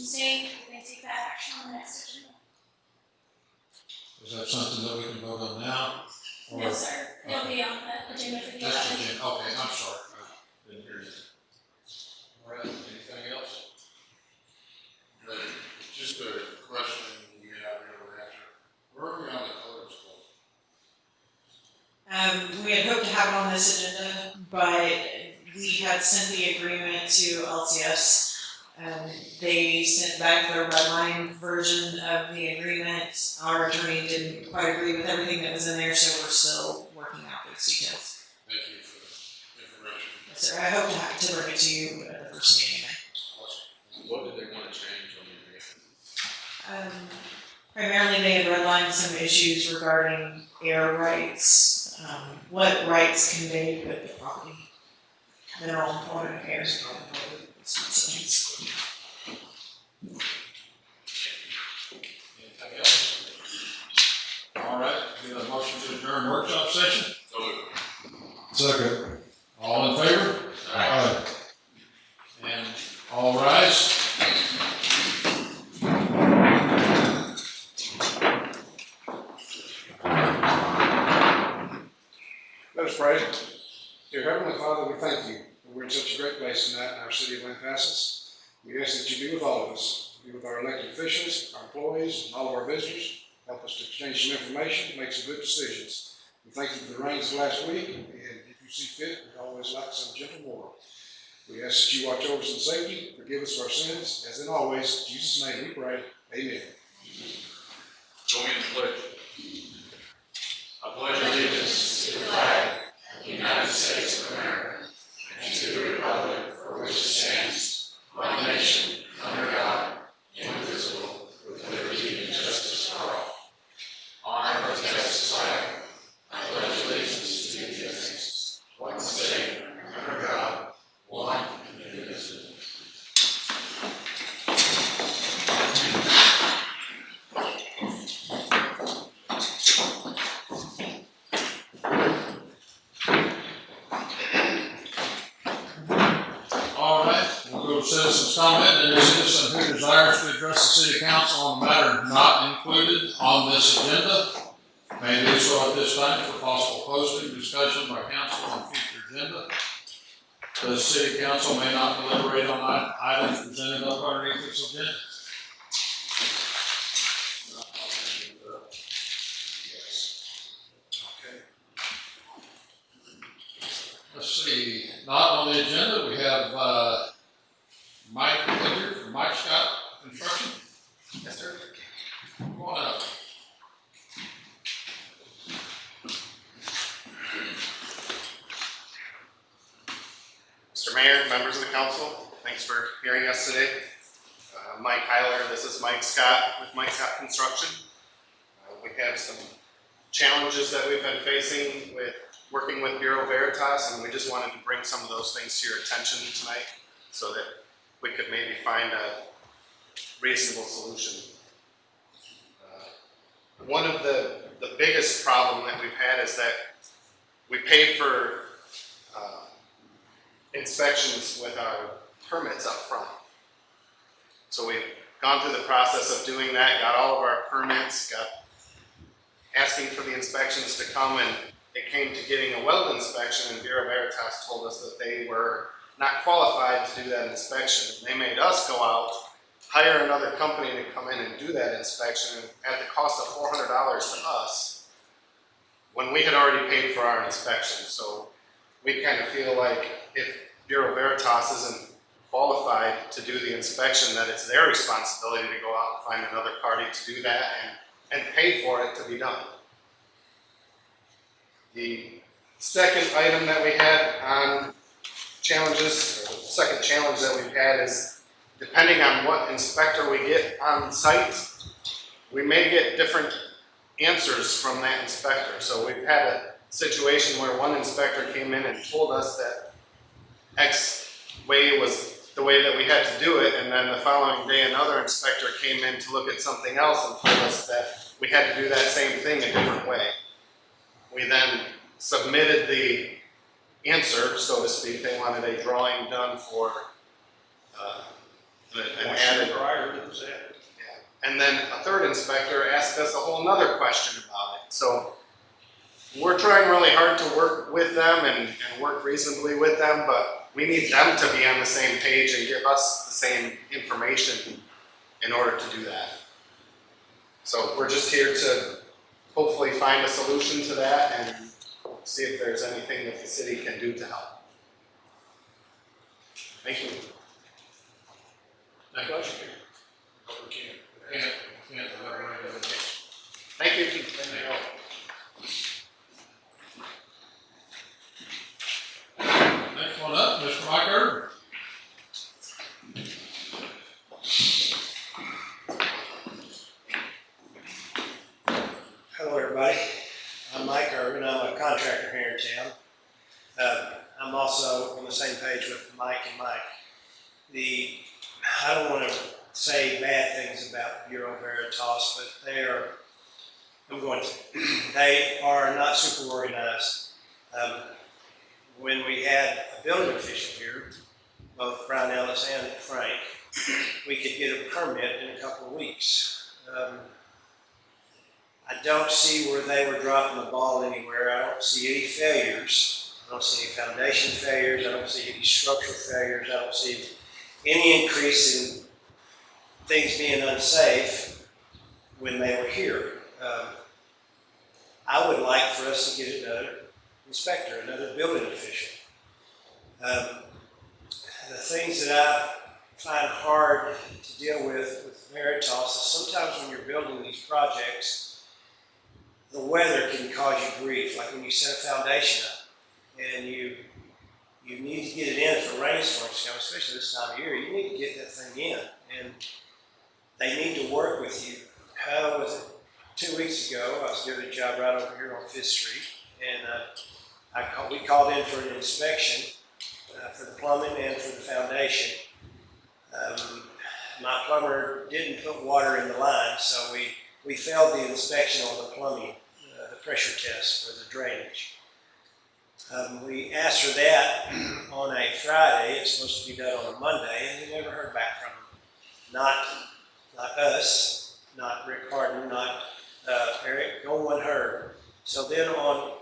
Tuesday, we may take that action on the next agenda. Is that something that we can vote on now? Or? No, sir. It'll be on the agenda for the That's 11th. agenda. Okay, I'm sorry. I didn't hear you. All right, anything else? Just a question you have here to answer. Where are we on the color school? We had hoped to have it on this agenda, but we had sent the agreement to LCS. They sent back their red line version of the agreement. Our attorney didn't quite agree with everything that was in there, so we're still working out those details. Thank you for the information. Yes, sir. I hope to bring it to you at the first meeting in May. What did they want to change on the agreement? Primarily, they had redlined some issues regarding air rights, what rights conveyed with the property, mineral important air. Anything else? All right, get a motion to adjourn workshop session. So moved. Second. All in favor? Aye. And all rise. Let us pray. Dear Heavenly Father, we thank you that we're in such a great place tonight in our city of Lampasas. We ask that you be with all of us, be with our elected officials, our employees, and all of our visitors. Help us to exchange some information, make some good decisions. We thank you for the rains of last week, and if you see fit, we'd always like some gentle water. We ask that you watch over us in safety, forgive us for our sins, as in always, in Jesus' name we pray. Amen. Join in the pledge. I pledge allegiance to the flag of the United States of America and to the republic for which it stands, one nation, under God, indivisible, with liberty and justice for all. Honor our Texas flag. I pledge allegiance to the United States, one state, under God, one and indivisible. All right, we'll go to citizens' comment. Any citizen who desires to address the city council on a matter not included on this agenda may do so at this time for possible posting, discussion by council on future agenda. The city council may not deliberate on items presented up underneath this agenda. Let's see, not on the agenda, we have Mike Hilliard from Mike Scott Construction. Yes, sir. Come on up. Mr. Mayor, members of the council, thanks for hearing us today. Mike Heiler, this is Mike Scott with Mike Scott Construction. We have some challenges that we've been facing with working with Bureau Veritas, and we just wanted to bring some of those things to your attention tonight so that we could maybe find a reasonable solution. One of the biggest problem that we've had is that we paid for inspections with our permits up front. So we've gone through the process of doing that, got all of our permits, got asking for the inspections to come, and it came to getting a weld inspection, and Bureau Veritas told us that they were not qualified to do that inspection. They made us go out, hire another company to come in and do that inspection at the cost of $400 to us when we had already paid for our inspection. So we kind of feel like if Bureau Veritas isn't qualified to do the inspection, that it's their responsibility to go out and find another party to do that and pay for it to be done. The second item that we had on challenges, or the second challenge that we've had is depending on what inspector we get on site, we may get different answers from that inspector. So we've had a situation where one inspector came in and told us that X way was the way that we had to do it, and then the following day another inspector came in to look at something else and told us that we had to do that same thing a different way. We then submitted the answer, so to speak. They wanted a drawing done for an added prior to And then a third inspector asked us a whole nother question about it. So we're trying really hard to work with them and work reasonably with them, but we need them to be on the same page and give us the same information in order to do that. So we're just here to hopefully find a solution to that and see if there's anything that the city can do to help. Thank you. Thank you. Can't elaborate on it. Thank you. Next one up, Mr. Mike Irvin. Hello, everybody. I'm Mike Irvin. I'm a contractor here in town. I'm also on the same page with Mike and Mike. I don't want to say bad things about Bureau Veritas, but they are not super organized. When we had a building official here, both Brian Ellis and Frank, we could get a permit in a couple of weeks. I don't see where they were dropping the ball anywhere. I don't see any failures. I don't see any foundation failures. I don't see any structural failures. I don't see any increase in things being unsafe when they were here. I would like for us to get another inspector, another building official. The things that I find hard to deal with Veritas is sometimes when you're building these projects, the weather can cause you grief. Like when you set a foundation up and you need to get it in for rainstorms to come, especially this time of year, you need to get that thing in. And they need to work with you. How was it? 2 weeks ago, I was doing a job right over here on 5th Street, and we called in for an inspection for the plumbing and for the foundation. My plumber didn't put water in the line, so we failed the inspection on the plumbing, the pressure test for the drainage. We asked for that on a Friday. It's supposed to be done on a Monday, and we never heard back from them. Not us, not Rick Harden, not Eric, no one heard. So then on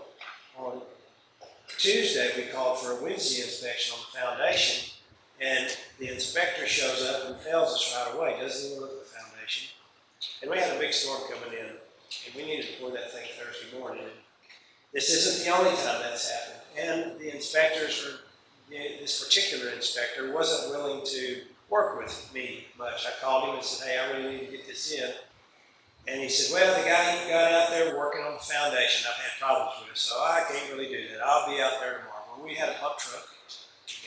Tuesday, we called for a Wednesday inspection on the foundation, and the inspector shows up and fails us right away, doesn't even look at the foundation. And we had a big storm coming in, and we needed to pour that thing Thursday morning. And this isn't the only time that's happened. And the inspectors, this particular inspector, wasn't willing to work with me much. I called him and said, hey, I really need to get this in. And he said, well, the guy you got out there working on the foundation, I've had problems with, so I can't really do that. I'll be out there tomorrow. Well, we had a pump truck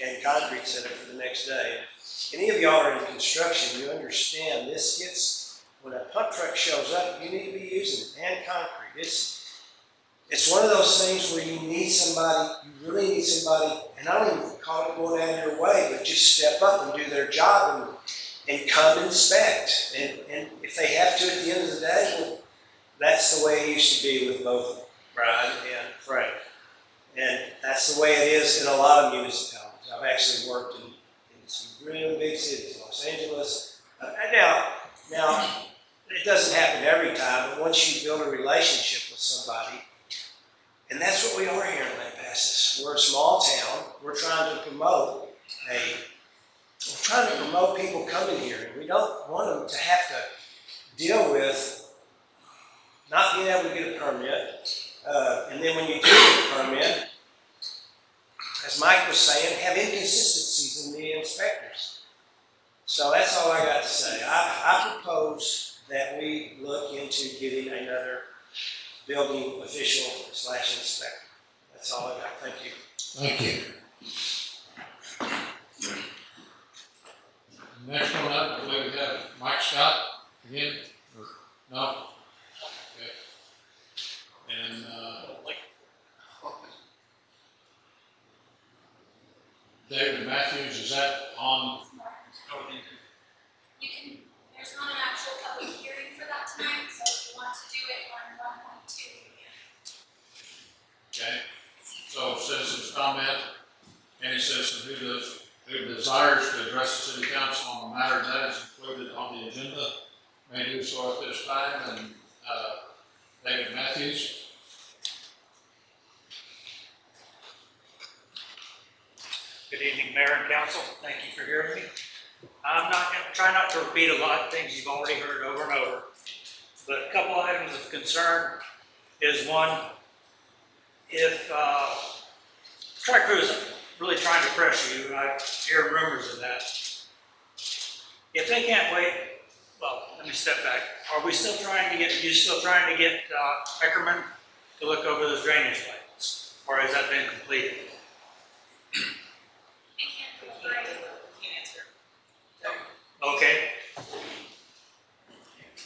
and concrete center for the next day. If any of y'all are in construction, you understand this gets, when a pump truck shows up, you need to be using it, and concrete. It's one of those things where you need somebody, you really need somebody, and I don't even call it going out of your way, but just step up and do their job and come inspect. And if they have to at the end of the day, well, that's the way it used to be with both Brian and Frank. And that's the way it is in a lot of municipalities. I've actually worked in some really big cities, Los Angeles. Now, it doesn't happen every time, but once you build a relationship with somebody, and that's what we are here in Lampasas. We're a small town. We're trying to promote people coming here, and we don't want them to have to deal with not being able to get a permit. And then when you do get a permit, as Mike was saying, have inconsistencies in the inspectors. So that's all I got to say. I propose that we look into getting another building official / inspector. That's all I got. Thank you. Thank you. Next one up, I believe we have Mike Scott again, or no? Okay. And, David Matthews, is that on? You can, there's not an actual public hearing for that tonight, so if you want to do it on 1.2, you can. Okay, so citizens comment, any citizen who desires to address the city council on the matter that is included on the the agenda may do so at this time, and, David Matthews. Good evening, Mayor and Council. Thank you for hearing me. I'm not going to try not to repeat a lot of things you've already heard over and over, but a couple items of concern is one, if Tri Crew's really trying to pressure you, and I hear rumors of that. If they can't wait, well, let me step back. Are we still trying to get, you still trying to get Eckerman to look over those drainage plans, or has that been completed? Okay.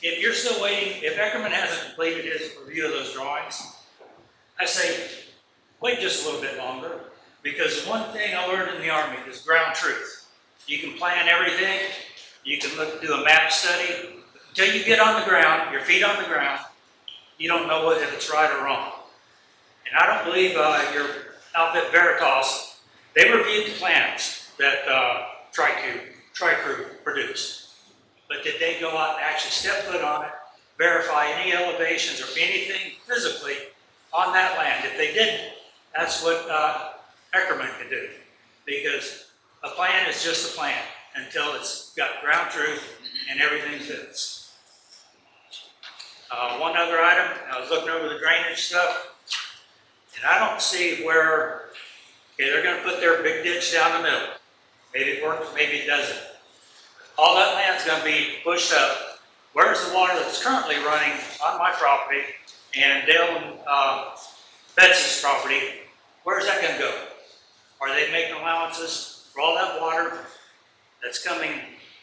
If you're still waiting, if Eckerman hasn't completed his review of those drawings, I say wait just a little bit longer, because one thing I learned in the Army is ground truth. You can plan everything, you can do a map study, until you get on the ground, your feet on the ground, you don't know if it's right or wrong. And I don't believe your outfit Veritas, they reviewed the plans that Tri-Crew produced. But did they go out and actually step foot on it, verify any elevations or anything physically on that land? If they didn't, that's what Eckerman can do. Because a plan is just a plan until it's got ground truth and everything fits. One other item, I was looking over the drainage stuff, and I don't see where, okay, they're going to put their big ditch down the middle. Maybe it works, maybe it doesn't. All that land's going to be pushed up. Where's the water that's currently running on my property and Dale and Betsy's property? Where's that going to go? Are they making allowances for all that water that's coming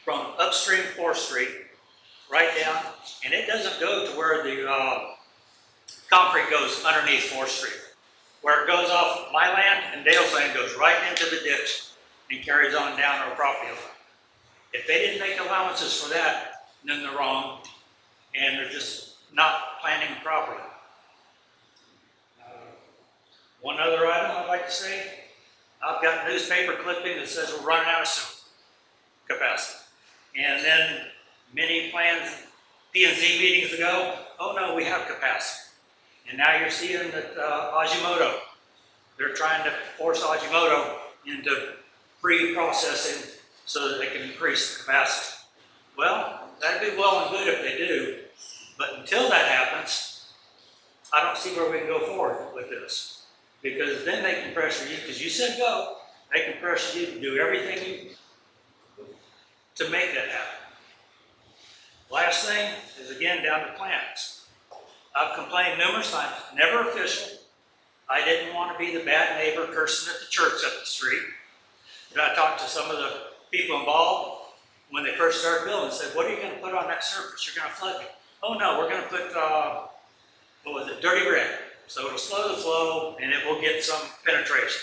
from upstream 4th Street right down? And it doesn't go to where the concrete goes underneath 4th Street. Where it goes off my land and Dale's land goes right into the ditch and carries on down our property line. If they didn't make allowances for that, then they're wrong, and they're just not planning properly. One other item I'd like to say, I've got a newspaper clipping that says we're running out of sewer capacity. And then many plans, P&Z meetings ago, oh no, we have capacity. And now you're seeing that Ajimoto, they're trying to force Ajimoto into pre-processing so that they can increase the capacity. Well, that'd be well and good if they do, but until that happens, I don't see where we can go forward with this. Because then they can pressure you, because you said go, they can pressure you to do everything to make that happen. Last thing is again down to plans. I've complained numerous times, never official. I didn't want to be the bad neighbor cursing at the church up the street. But I talked to some of the people involved when they first started building, said, what are you going to put on that surface? You're going to flood it. Oh no, we're going to put, dirty red. So it'll slow the flow and it will get some penetration.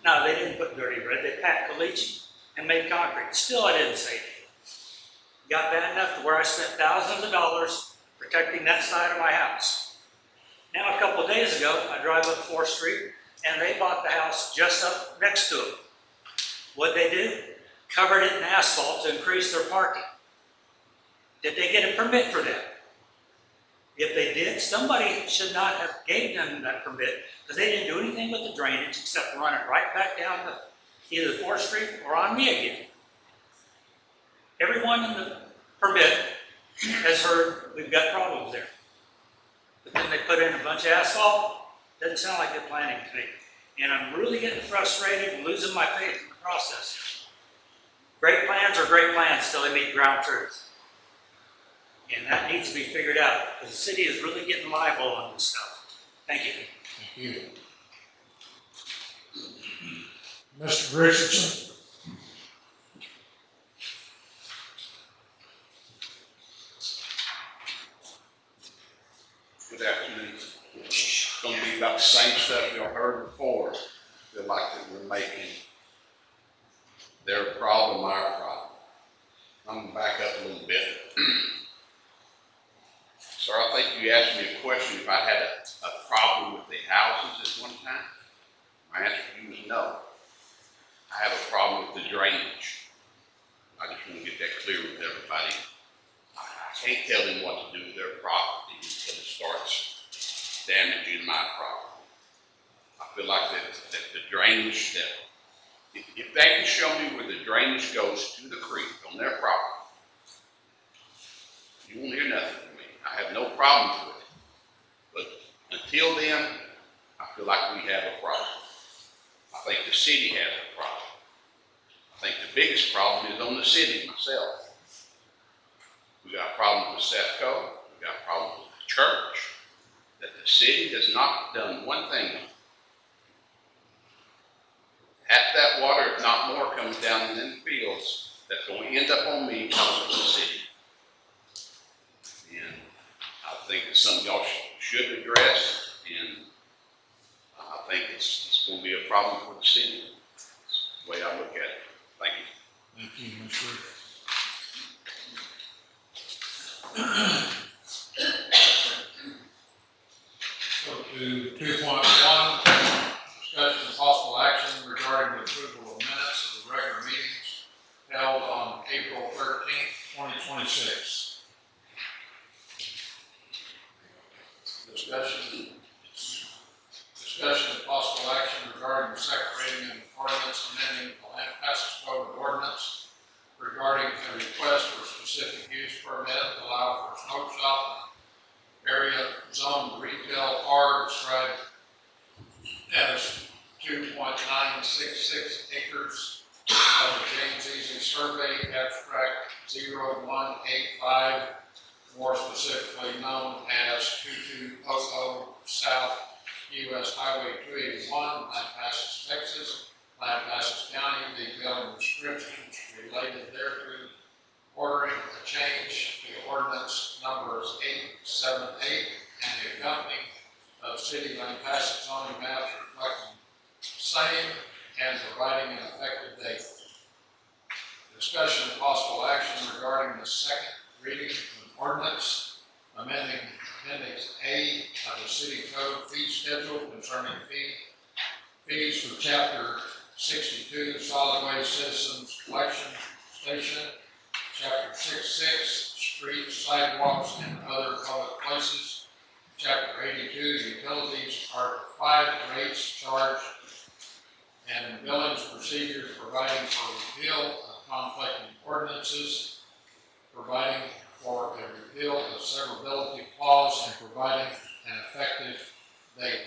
No, they didn't put dirty red. They packed caliche and made concrete. Still, I didn't say anything. Got bad enough to where I spent thousands of dollars protecting that side of my house. Now, a couple of days ago, I drive up 4th Street and they bought the house just up next to it. What'd they do? Covered it in asphalt to increase their parking. Did they get a permit for that? If they did, somebody should not have gave them that permit because they didn't do anything with the drainage except run it right back down to either 4th Street or on me again. Everyone in the permit has heard we've got problems there. But then they put in a bunch of asphalt. Doesn't sound like they're planning to me. And I'm really getting frustrated and losing my faith in the process. Great plans are great plans till they meet ground truth. And that needs to be figured out because the city is really getting liable on this stuff. Thank you. Thank you. Mr. Richardson? Good afternoon. It's going to be about the same stuff y'all heard before. Feel like that we're making their problem our problem. I'm going to back up a little bit. Sir, I think you asked me a question if I had a problem with the houses at one time. My answer to you is no. I have a problem with the drainage. I just want to get that clear with everybody. can't tell them what to do with their property until it starts damaging my property. I feel like that the drainage, that if they can show me where the drainage goes to the creek on their property, you won't hear nothing from me. I have no problem with it. But until then, I feel like we have a problem. I think the city has a problem. I think the biggest problem is on the city myself. We got a problem with Sefco, we got a problem with the church, that the city has not done one thing. Half that water, if not more, comes down in the fields that's going to end up on me because of the city. And I think it's something y'all should address, and I think it's going to be a problem for the city. That's the way I look at it. Thank you. Thank you, Mr. Go to 2.1, discussion and possible action regarding the approval of minutes of the regular meetings held on April 13th, 2026. Discussion and possible action regarding the second reading of ordinance amending the Lampasas Code of Ordinance regarding a request for specific use permit to allow for smoke shop and area zoned retail R described as 2.966 acres of the James Easy Survey abstract 0185, more specifically known as 2200 South US Highway 281, Lampasas, Texas. Lampasas County, the billing restrictions related thereto, ordering a change to ordinance numbers 878 and the accompanying of city Lampasas zoning maps reflecting same and providing an effective date. Discussion and possible action regarding the second reading of ordinance amending Appendix A of the City Code fee schedule concerning fees for Chapter 62 Solid Waste Citizens Collection Station, Chapter 66 Streets, Sidewalks, and Other Public Places, Chapter 82 Utilities, Article 5 Rates Charged, and Billings Procedures, providing for repeal of conflicting ordinances, providing for a repeal of severability clause, and providing an effective date.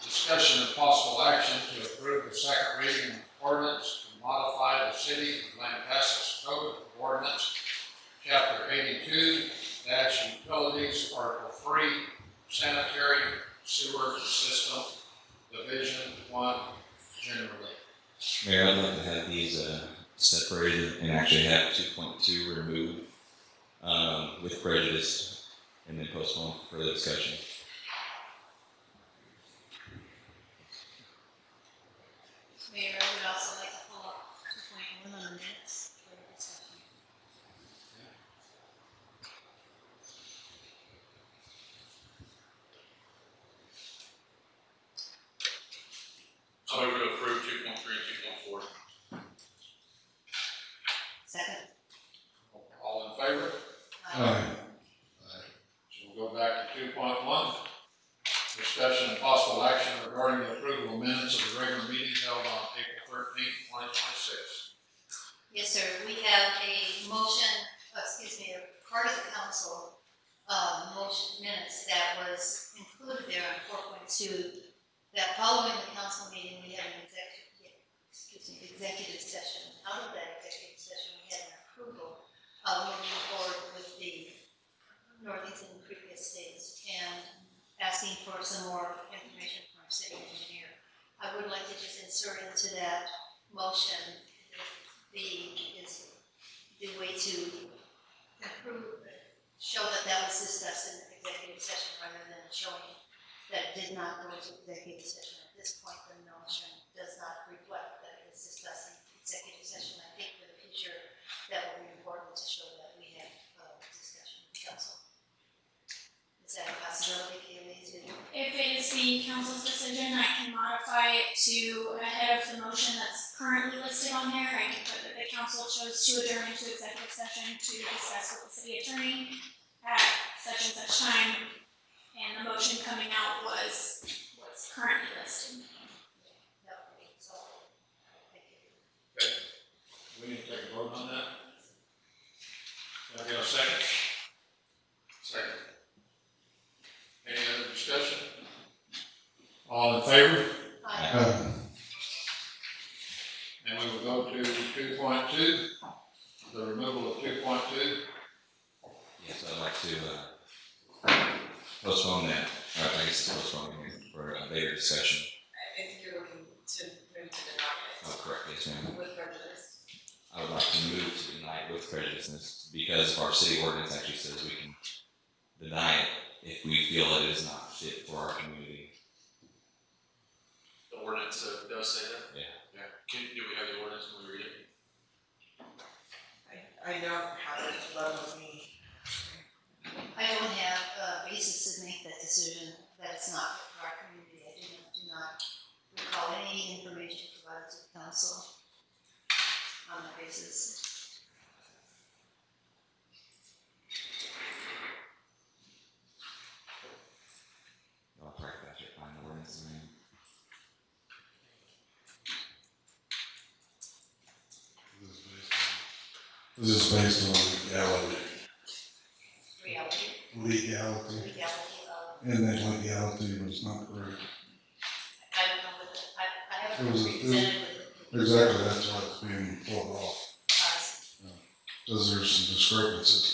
Discussion and possible action to approve the second reading of ordinance to modify the City of Lampasas Code of Ordinance, Chapter 82, Utilities, Article 3, Sanitary Sewer System, Division 1, generally. Mayor, I'd like to have these separated and actually have 2.2 removed with prejudice and then postpone for further discussion. Mayor, I would also like to pull up 2.1 on the minutes for the discussion. So we would approve 2.3 and 2.4. Second. All in favor? Aye. So we'll go back to 2.1. Discussion and possible action regarding the approval of minutes of the regular meetings held on April 13th, 2026. Yes, sir. We have a motion, a part of the council, motion minutes that was included there on 4.2, that following the council meeting, we had an executive session. Out of that executive session, we had an approval of moving forward with the Northeastern Creek Estates and asking for some more information from our city engineer. I would like to just insert into that motion the way to improve, show that that was discussed in the executive session rather than showing that it did not go into executive session. At this point, the motion does not reflect that it was discussed in executive session. I think for the future, that will be important to show that we had discussion with council. Is that a possibility, Kaylee, to? If it is the council's decision, I can modify modify it to ahead of the motion that's currently listed on there. I can put that the council chose to adjourn into executive session to discuss with the city attorney at such and such time, and the motion coming out was what's currently listed. We need to take a vote on that. Can I get a second? Second. Any other discussion? All in favor? And we will go to 2.2, the removal of 2.2. Yes, I'd like to postpone that, or I guess it's postponing it for a later discussion. I think you're looking to move to deny it. Oh, correct, yes, ma'am. With prejudice. I would like to move to deny it with prejudice, because our city ordinance actually says we can deny it if we feel it is not fit for our community. The ordinance does say that? Yeah. Yeah. Do we have the ordinance when we read it? I don't have it in front of me. I don't have a basis to make that decision that it's not for our community. I do not recall any information provided to the council on that basis. I'll probably have to find the ordinance name. This is based on legality. Legality Legality. of, And that legality was not correct. I don't know what I haven't It was- presented with. Exactly, that's why it's being pulled off, us. because there's some discrepancies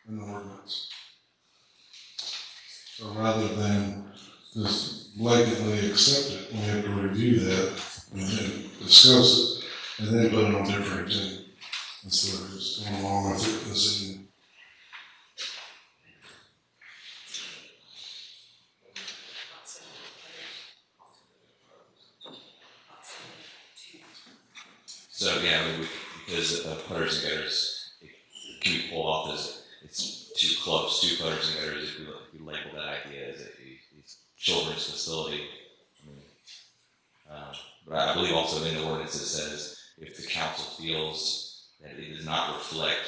in the ordinance. So rather than just blatantly accept it, we have to review that and then discuss it, and then put it on different agenda. Instead of just going along with it, this evening. So yeah, because putters and gutters, it can be pulled off as it's too close to putters and gutters if you label that idea as a children's facility. I mean, but I believe also in the ordinance it says if the council feels that it does not reflect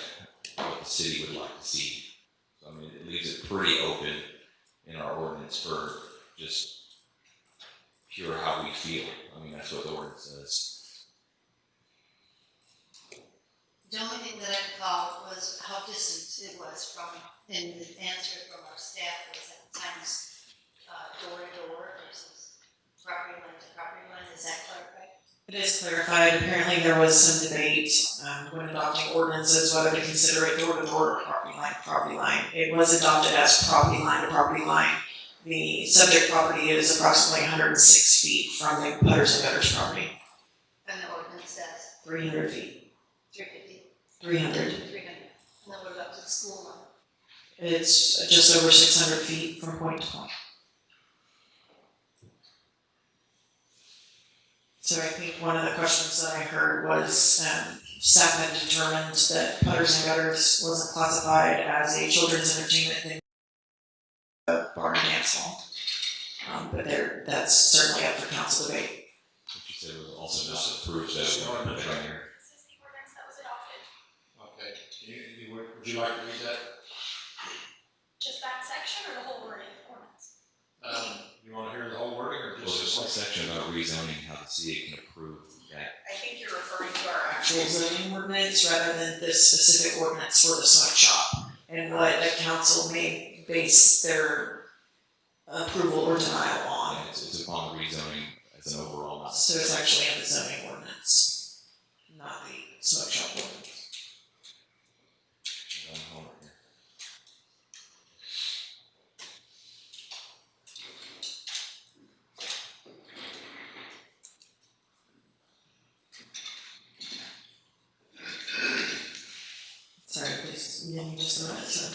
what the city would like to see. So I mean, it leaves it pretty open in our ordinance for just pure how we feel. I mean, that's what the ordinance says. The only thing that I recall was how distant it was from, and the answer from our staff was at times door to door versus property line to property line. Is that clarified? It is clarified. Apparently there was some debate when adopting ordinances whether to consider it door to door or property line to property line. It was adopted as property line to property line. The subject property is approximately 106 feet from the putters and gutters property. And the ordinance says 300 feet. 350, 300. 300. And then what about to the school line? It's just over 600 feet from point to point. So I think one of the questions that I heard was staff had determined that putters and gutters wasn't classified as a children's entertainment thing, a bar and dance hall. But that's certainly up for council debate. What you said was also not approved, so we want to put it right here. This is the ordinance that was adopted, Okay, would you like to read that? just that section or the whole ordinance? You want to hear the whole wording or Well, just there's this a section about rezoning, how the city can approve that. I think you're referring to our actual zoning ordinance rather than this specific ordinance for the smoke shop and what the council may base their approval or denial on. Yeah, it's upon rezoning as an overall. Not So it's actually in the zoning ordinance, not the smoke shop ordinance. Hold on here. Sorry, please, give me just a minute, so.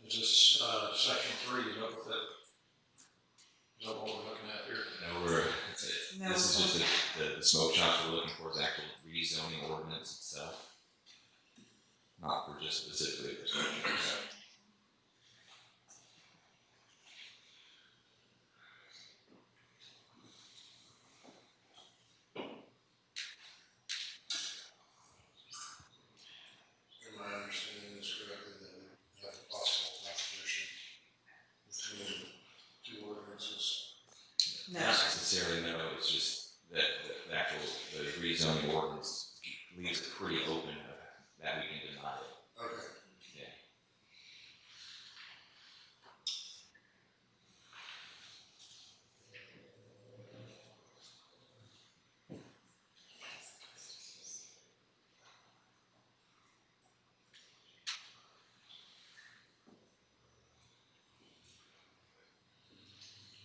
Is this, section 3, is that what we're looking at here? No, No. This is just the smoke shops we're looking for is actual rezoning ordinance itself. Not for just specifically for smoke shops. Am I understanding this correctly, that we have a possible contradiction between two ordinances? No. Not necessarily, no, it's just that the actual, the rezoning ordinance leaves it pretty open that we can deny it. Okay. Yeah.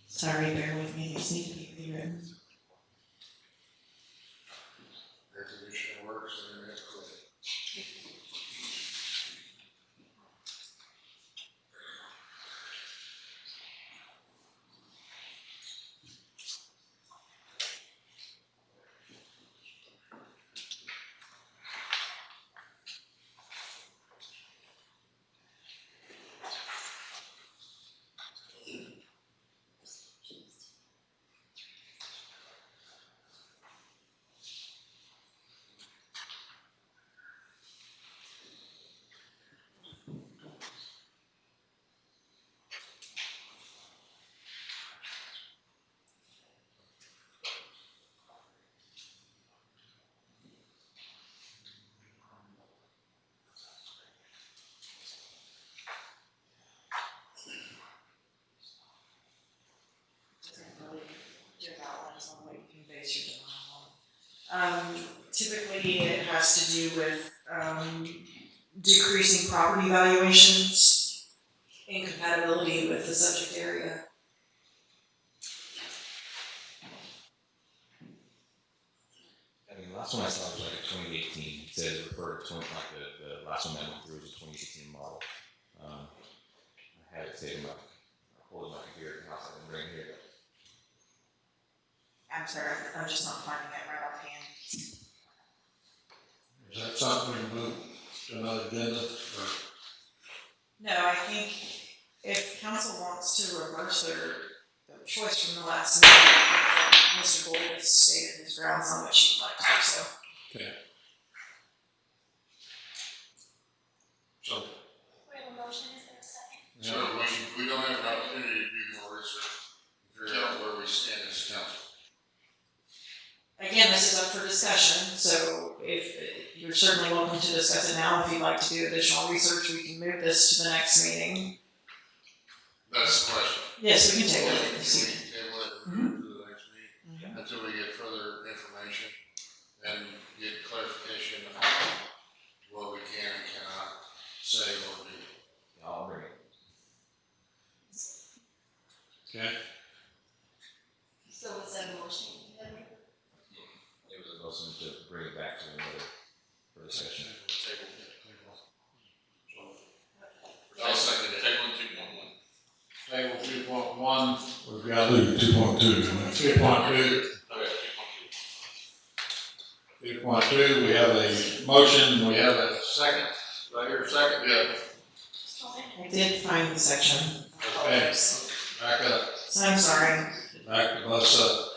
Sorry, bear with me, these need to be rewritten. Air conditioner works, internet quick. Typically, it has to do with decreasing property valuations, incompatibility with the subject area. I mean, the last one I saw was like a 2018. It says refer to 20, like the last one that went through was a 2018 model. I had it saved in my, hold my computer in the house, I didn't bring it here. I'm sorry, I'm just not finding it right offhand. Is that something we can move to another agenda, or? No, I think if council wants to reverse their choice from the last meeting, I think that Mr. Gold has stated his grounds on what she would like to do so. Okay. So, We have a motion, is there a second? So we don't have an opportunity to do more research, and figure out where we stand as a council. Again, this is up for discussion, so if you're certainly welcome to discuss it now. If you'd like to do additional research, we can move this to the next meeting. That's the question. Yes, we can table it this We evening. can table it and move to the next meeting until we get further information and get clarification on what we can and cannot say or do. I'll bring it. okay, So was that a motion? It was a motion to bring it back to another for discussion. I'll second it. Table 2.1. table 2.1, we've got 2.2. 2.2. Okay, 2.2. 2.2, we have a motion, we have a second. Do I hear a second? Yeah. I did find the section. Okay, back up, So I'm sorry. back to bus up.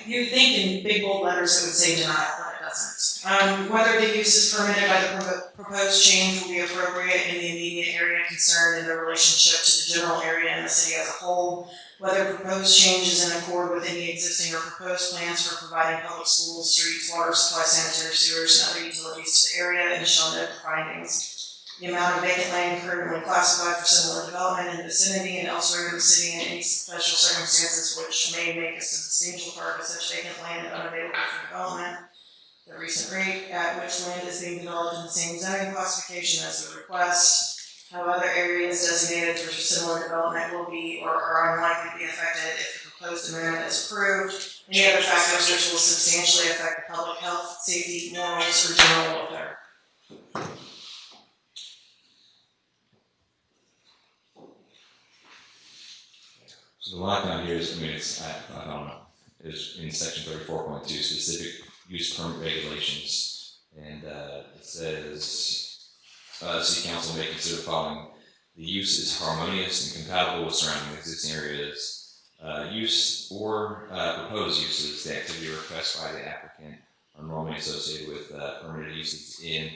You'd think in big bold letters it would say denial, but it doesn't. Whether the use is permitted by the proposed change will be appropriate in the immediate area concerned and the relationship to the general area and the city as a whole. Whether proposed change is in accord with any existing or proposed plans for providing public schools, streets, water supply, sanitary sewers, and other utilities to the area, and shall note the findings. The amount of vacant land currently classified for similar development in the vicinity and elsewhere in the city and any special circumstances which may make a substantial part of such vacant land unavailable for development. The recent rate at which land is being developed in the same zoning classification as the request. How other areas designated for similar development will be or are unlikely to be affected if the proposed amendment is approved. Any other factors which will substantially affect the public health, safety, morals, or general welfare. So the line down here is, I mean, I don't know. is in section 34.2, specific use permit regulations. And it says, the city council may consider the following: the use is harmonious and compatible with surrounding existing areas. Use or proposed uses, the activity requested by the applicant are normally associated with permitted uses in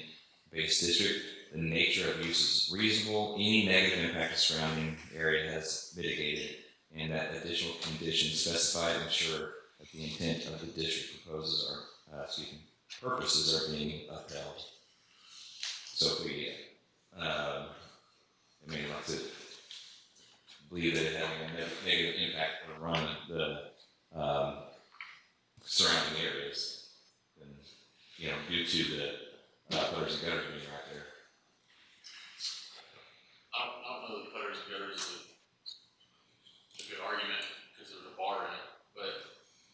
base district. The nature of use is reasonable. Any negative impact of surrounding area has mitigated, and that additional conditions specified ensure that the intent of the district purposes are being upheld. So if we, like to believe that it having a negative impact around the surrounding areas, then, due to the gutters and gutters being right there. I don't know that putters and gutters is a good argument because there's a bar in it, but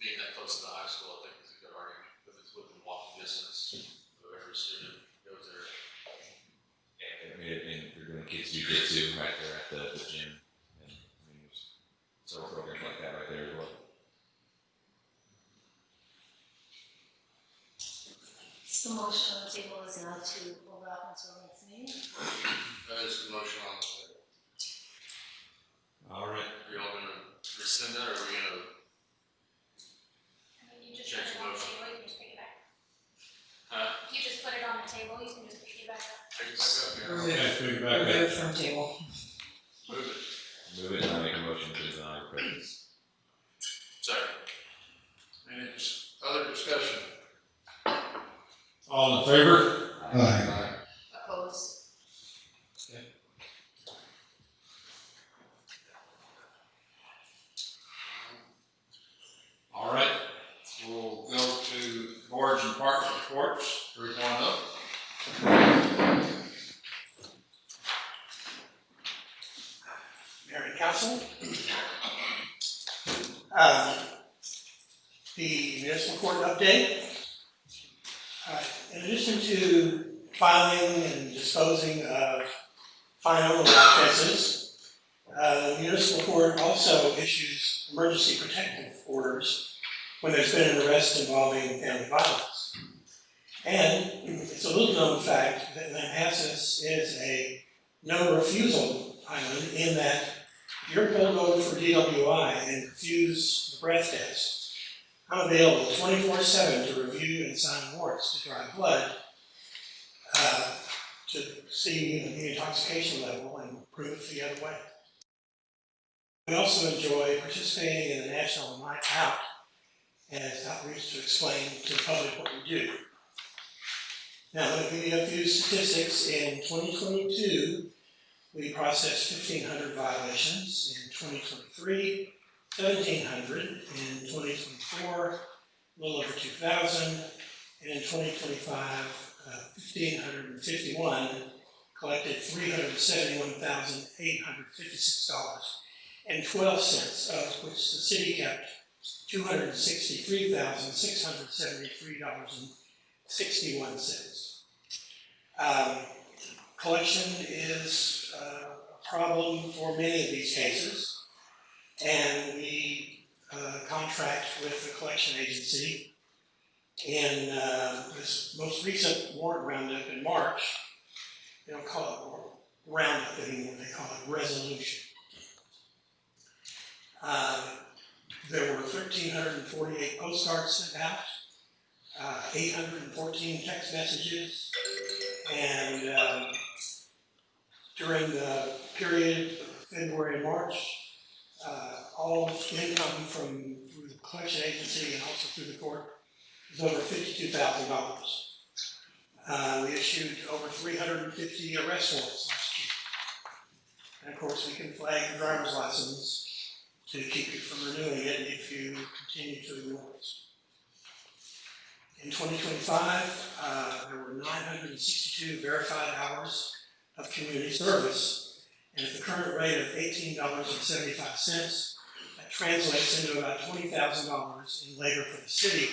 being that close to the high school, I think is a good argument because it's within walking distance of every student who goes there. And you're doing kids jujitsu right there at the gym. And there's several programs like that right there as well. The motion on the table is now to hold off until next meeting. That is the motion on the table. All right. Are you all gonna rescind that, or are we gonna? You just put it on the table, you can just pick it back. Huh? You just put it on the table, you can just pick it back up. Take it back up here. Remove from table. Move it. Move it and I make a motion to deny presence. Second. Any other discussion? All in favor? Aye. Opposed? All right, we'll go to boards and parks reports, 3.0. Mayor and Council. The municipal court update. In addition to filing and disposing of final offenses, the municipal court also issues emergency protective orders when there's been an arrest involving family violence. And it's a little known fact that Lampasas is a no refusal island in that if you're pulled over for DWI and refuse the breath test, I'm available 24/7 to review and sign warrants to draw blood to see the intoxication level and prove it the other way. We also enjoy participating in the National Night Out as outreach to explain to the public what we do. Now, let me give you a few statistics. In 2022, we processed 1,500 violations. In 2023, 1,700. In 2024, a little over 2,000. And in 2025, 1,551, collected $371,856.12, of which the city kept $263,673.61. Collection is a problem for many of these cases, and we contract with the collection agency. In this most recent warrant roundup in March, they don't call it roundup anymore, they call it resolution. There were 1,348 postcards sent out, 814 text messages, and during the period of February and March, all income through the collection agency and also through the court was over $52,000. We issued over 350 arrest warrants last year. And of course, we can flag your driver's license to keep you from renewing it if you continue to ignore it. In 2025, there were 962 verified hours of community service, and at the current rate of $18.75, that translates into about $20,000 in labor for the city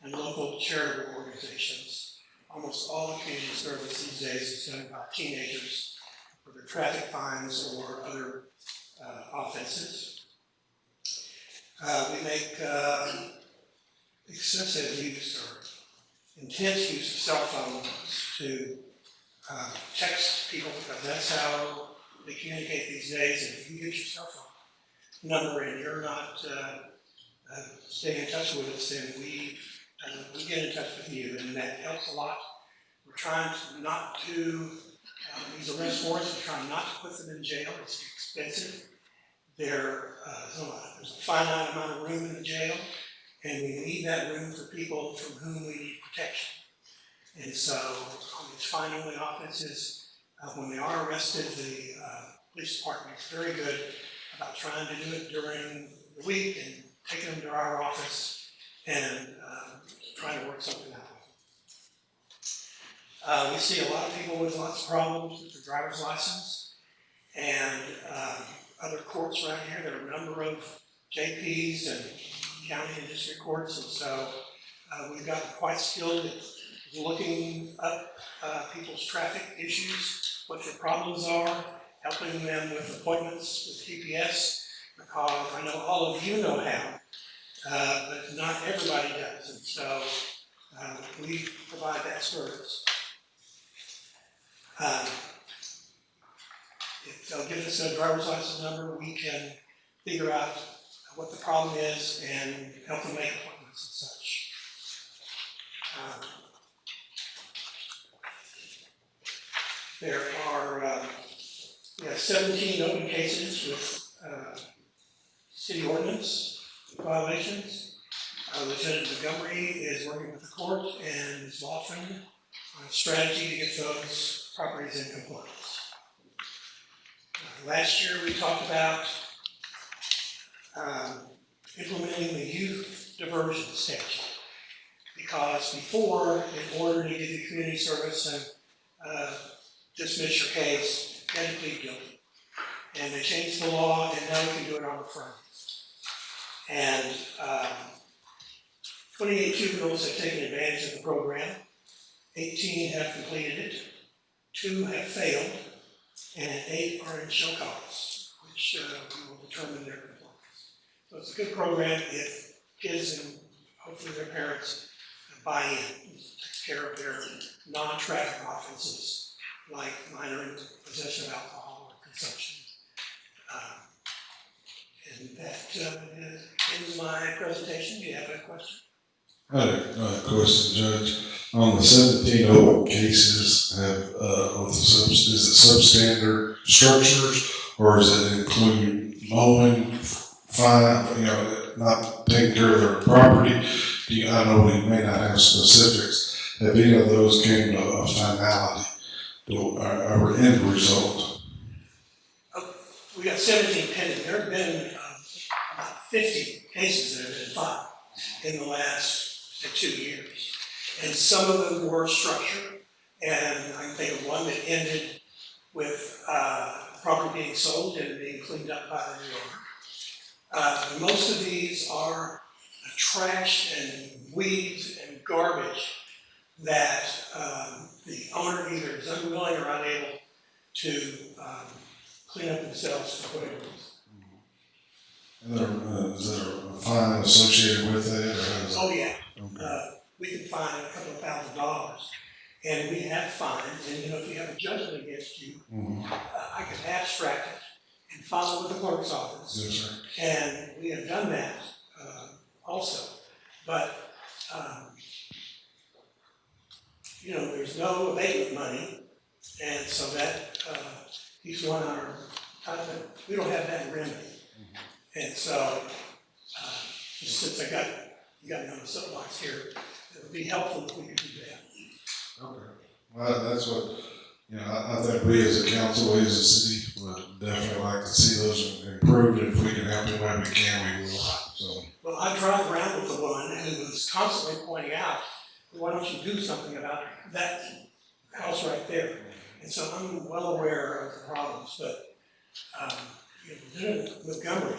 and local charitable organizations. Almost all the community service these days is done by teenagers for their traffic fines or other offenses. We make excessive use or intense use of cell phones to text people, because that's how they communicate these days. And if you get your cell phone number and you're not staying in touch with us, then we get in touch with you, and that helps a lot. We're trying to not to these arrest warrants. We're trying not to put them in jail. It's expensive. There's a finite amount of room in the jail, and we need that room for people from whom we need protection. And so on these fine-only offenses, when they are arrested, the police department is very good about trying to do it during the week and taking them to our office and trying to work something out. We see a lot of people with lots of problems with their driver's license, and other courts around here. There are a number of JPs and county and district courts, and so we've gotten quite skilled at looking up people's traffic issues, what their problems are, helping them with appointments with GPS, because I know all of you know how, but not everybody does, and so we provide that service. If they'll give us a driver's license number, we can figure out what the problem is and help them make appointments and such. There are, we have 17 open cases with city ordinance violations. Lieutenant Montgomery is working with the court and his law firm on a strategy to get those properties in compliance. Last year we talked about implementing the youth diversion statute, because before, in order to give you community service and dismiss your case, you had to plead guilty. And they changed the law, and now we can do it on the front. And 28 juveniles have taken advantage of the program. 18 have completed it, 2 have failed, and 8 are in show cause, which we will determine their compliance. So it's a good program if kids and hopefully their parents buy in. It takes care of their non-traffic offenses, like minor possession of alcohol or consumption. And that ends my presentation. Do you have a question? I had a question, Judge. On the 17 open cases, is it substandard structures, or does it include mowing, fine, not taking care of their property? I know we may not have specifics. Have any of those came to a finality or end result? We got 17 pending. There have been about 50 cases that have been filed in the last 2 years. And some of them were structured, and I can think of one that ended with property being sold and being cleaned up by the new owner. Most of these are trash and weeds and garbage that the owner either is unwilling or unable to clean up themselves for whatever reason. And is there a fine associated with that? Or how does Oh yeah. Okay. We can fine a couple of $1,000, and we have fines. And if you have a judgment against you, I can abstract it and file it with the clerk's office. Yes, sir. And we have done that also. But there's no abatement money, and so that keeps one on our time. We don't have that remedy, and so since you got me on the soapbox here, it would be helpful if we could do that. Okay. Well, that's what, I think we as a council, we as a city would definitely like to see those improved. If we can help in way we can, we will. So. Well, I drive around with the one who was constantly pointing out, why don't you do something about that house right there? And so I'm well aware of the problems, but Lieutenant Montgomery,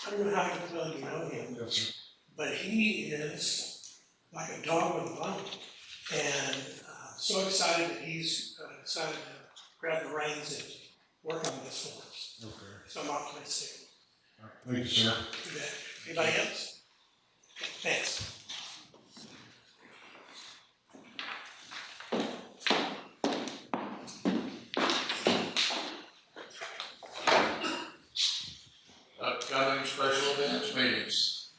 I don't know how well you know him, Yes, sir. but he is like a dog with a bone, and so excited that he's decided to grab the reins and work on this for us. Okay. So I'm optimistic. Thank you, sir. Do that. Anybody else? Thanks. Upcoming special events, meetings.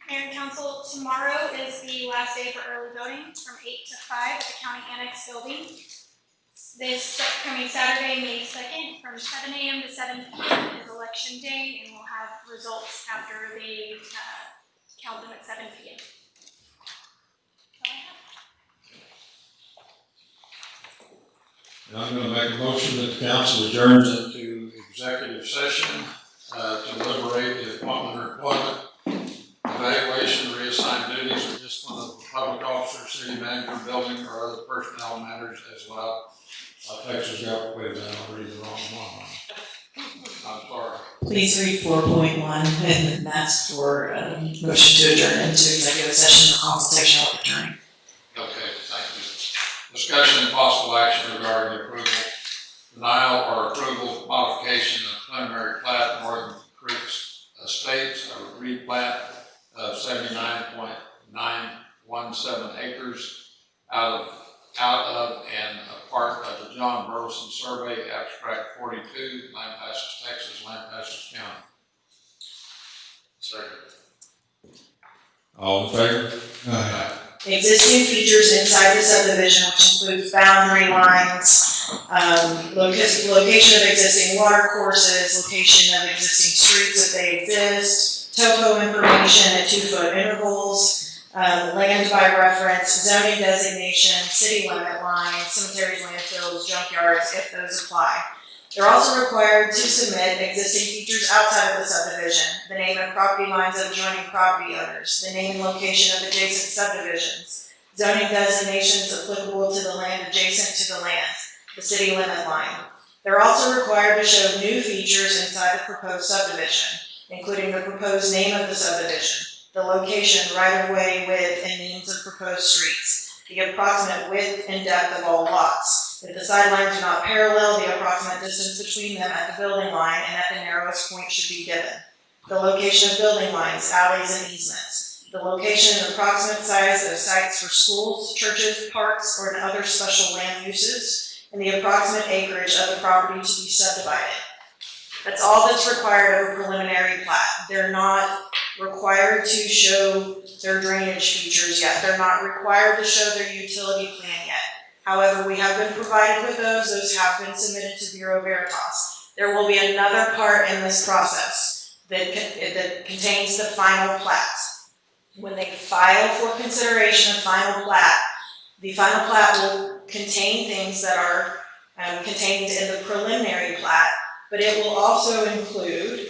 Mayor and council, tomorrow is the last day for early voting from 8 to 5 at the county annex building. This coming Saturday, May 2nd, from 7 a.m. to 7 p.m. is election day, and we'll have results after they count them at 7 p.m. And I'm gonna make a motion that the council adjourns into executive session, to deliberate the appointment or employment, evaluation, reassigned duties, or discipline of a public officer, city manager, building, or other personnel matters as allowed by Texas government. Wait a minute, I'm reading the wrong one. I'm sorry. Please read 4.1, and that's for motion to adjourn into executive session for consultation with attorney. Okay, thank you. Discussion and possible action regarding the approval, denial, or approval, modification of preliminary plat of Northern Creek Estates, a replat of 79.917 acres out of and a part of the John Burleson Survey, Abstract 42, Lampasas, Texas, Lampasas County. Second. All in favor? Aye. Existing features inside the subdivision, which includes boundary lines, location of existing water courses, location of existing streets if they exist, topo information at 2-foot intervals, land by reference, zoning designation, city limit lines, cemeteries, landfills, junkyards, if those apply. They're also required to submit existing features outside of the subdivision, the name and property lines of adjoining property owners, the name and location of adjacent subdivisions, zoning designations applicable to the land adjacent to the land, the city limit line. They're also required to show new features inside the proposed subdivision, including the proposed name of the subdivision, the location, right-of-way, width, and names of proposed streets, the approximate width and depth of all lots. If the sidelines are not parallel, the approximate distance between them at the building line and at the narrowest point should be given. The location of building lines, alleys, and easements. The location and approximate size of sites for schools, churches, parks, or other special land uses, and the approximate acreage of the property to be subdivided. That's all that's required of a preliminary plat. They're not required to show their drainage features yet. They're not required to show their utility plan yet. However, we have been provided with those have been submitted to Bureau Veritas. There will be another part in this process that contains the final plat. When they file for consideration of final plat, the final plat will contain things that are contained in the preliminary plat, but it will also include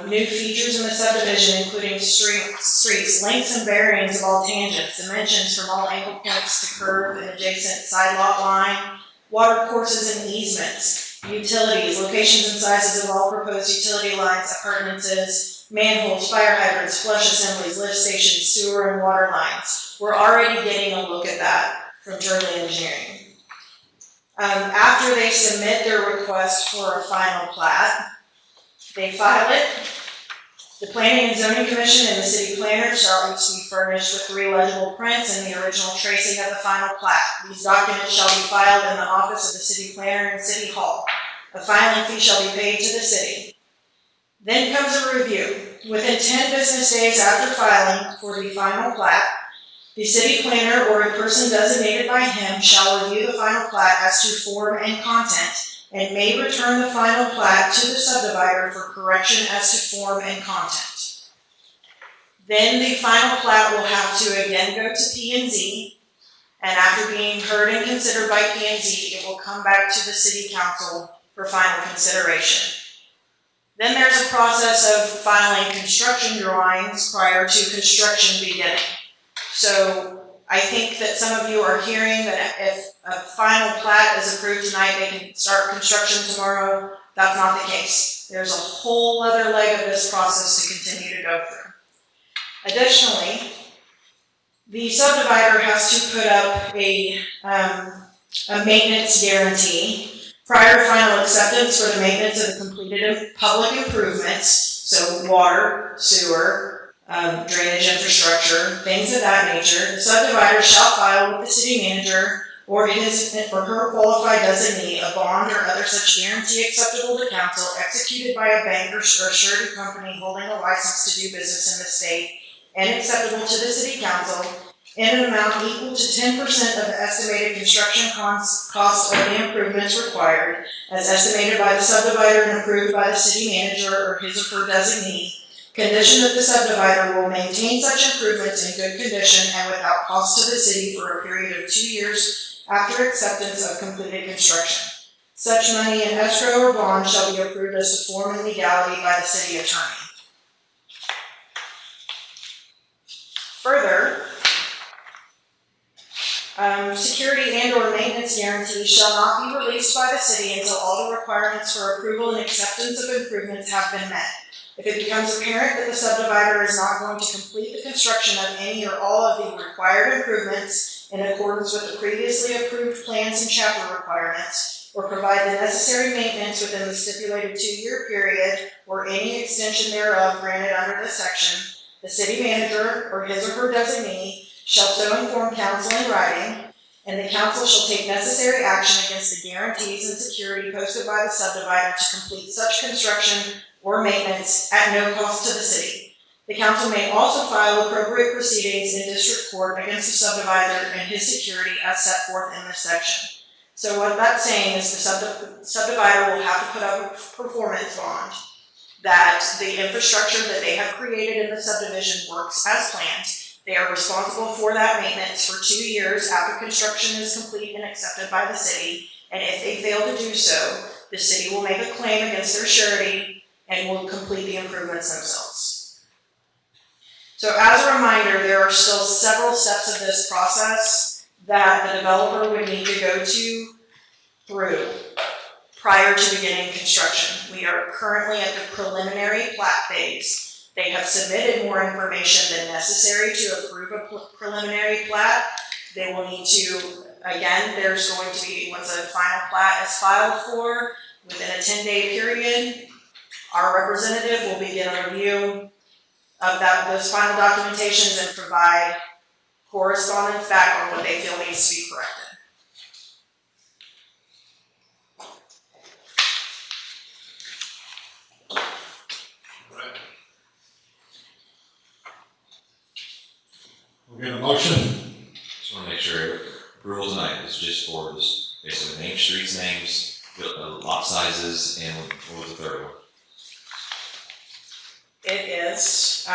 new features in the subdivision, including streets, lengths and bearings of all tangents, dimensions from all angle points to curve and adjacent side lot line, water courses and easements, utilities, locations and sizes of all proposed utility lines, appurtenances, manholes, fire hydrants, flush assemblies, lift stations, sewer and water lines. We're already getting a look at that from Turley Engineering. After they submit their request for a final plat, they file it. The Planning and Zoning Commission and the City Planner shall each be furnished with 3 legible prints and the original tracing of the final plat. These documents shall be filed in the office of the City Planner in City Hall. A filing fee shall be paid to the city. Then comes a review. Within 10 business days after filing for the final plat, the City Planner or a person designated by him shall review the final plat as to form and content, and may return the final plat to the subdivider for correction as to form and content. Then the final plat will have to again go to P&Z, and after being heard and considered by P&Z, it will come back to the City Council for final consideration. Then there's a process of filing construction drawings prior to construction beginning. So I think that some of you are hearing that if a final plat is approved tonight, they can start construction tomorrow. That's not the case. There's a whole other leg of this process to continue to go through. Additionally, the subdivider has to put up a maintenance guarantee prior to final acceptance for the maintenance of the completed public improvements. So water, sewer, drainage infrastructure, things of that nature. The subdivider shall file with the city manager or his or her qualified designee a bond or other such guarantee acceptable to council, executed by a bank or surety company holding a license to do business in the state and acceptable to the city council, in an amount equal to 10% of the estimated construction cost of the improvements required, as estimated by the subdivider and approved by the city manager or his or her designee, condition that the subdivider will maintain such improvements in good condition and without cost to the city for a period of 2 years after acceptance of completed construction. Such money in escrow or bond shall be approved as to form and legality by the city attorney. Further, security and or maintenance guarantees shall not be released by the city until all the requirements for approval and acceptance of improvements have been met. If it becomes apparent that the subdivider is not going to complete the construction of any or all of the required improvements in accordance with the previously approved plans and chapter requirements, or provide the necessary maintenance within the stipulated 2-year period, or any extension thereof granted under this section, the city manager or his or her designee shall so inform council in writing, and the council shall take necessary action against the guarantees and security posted by the subdivider to complete such construction or maintenance at no cost to the city. The council may also file appropriate proceedings in district court against the subdivider and his security as set forth in this section. So what that's saying is the subdivider will have to put up a performance bond that the infrastructure that they have created in the subdivision works as planned. They are responsible for that maintenance for 2 years after construction is complete and accepted by the city. And if they fail to do so, the city will make a claim against their surety and will complete the improvements themselves. So as a reminder, there are still several steps of this process that the developer would need to go through prior to beginning construction. We are currently at the preliminary plat phase. They have submitted more information than necessary to approve a preliminary plat. They will need to, again, there's going to be, once a final plat is filed for, within a 10-day period, our representative will begin a review of those final documentations and provide correspondence back on what they feel needs to be corrected. We'll get a motion. Just want to make sure approval tonight is just for this, basically name, streets names, lot sizes, and what was the third one? It is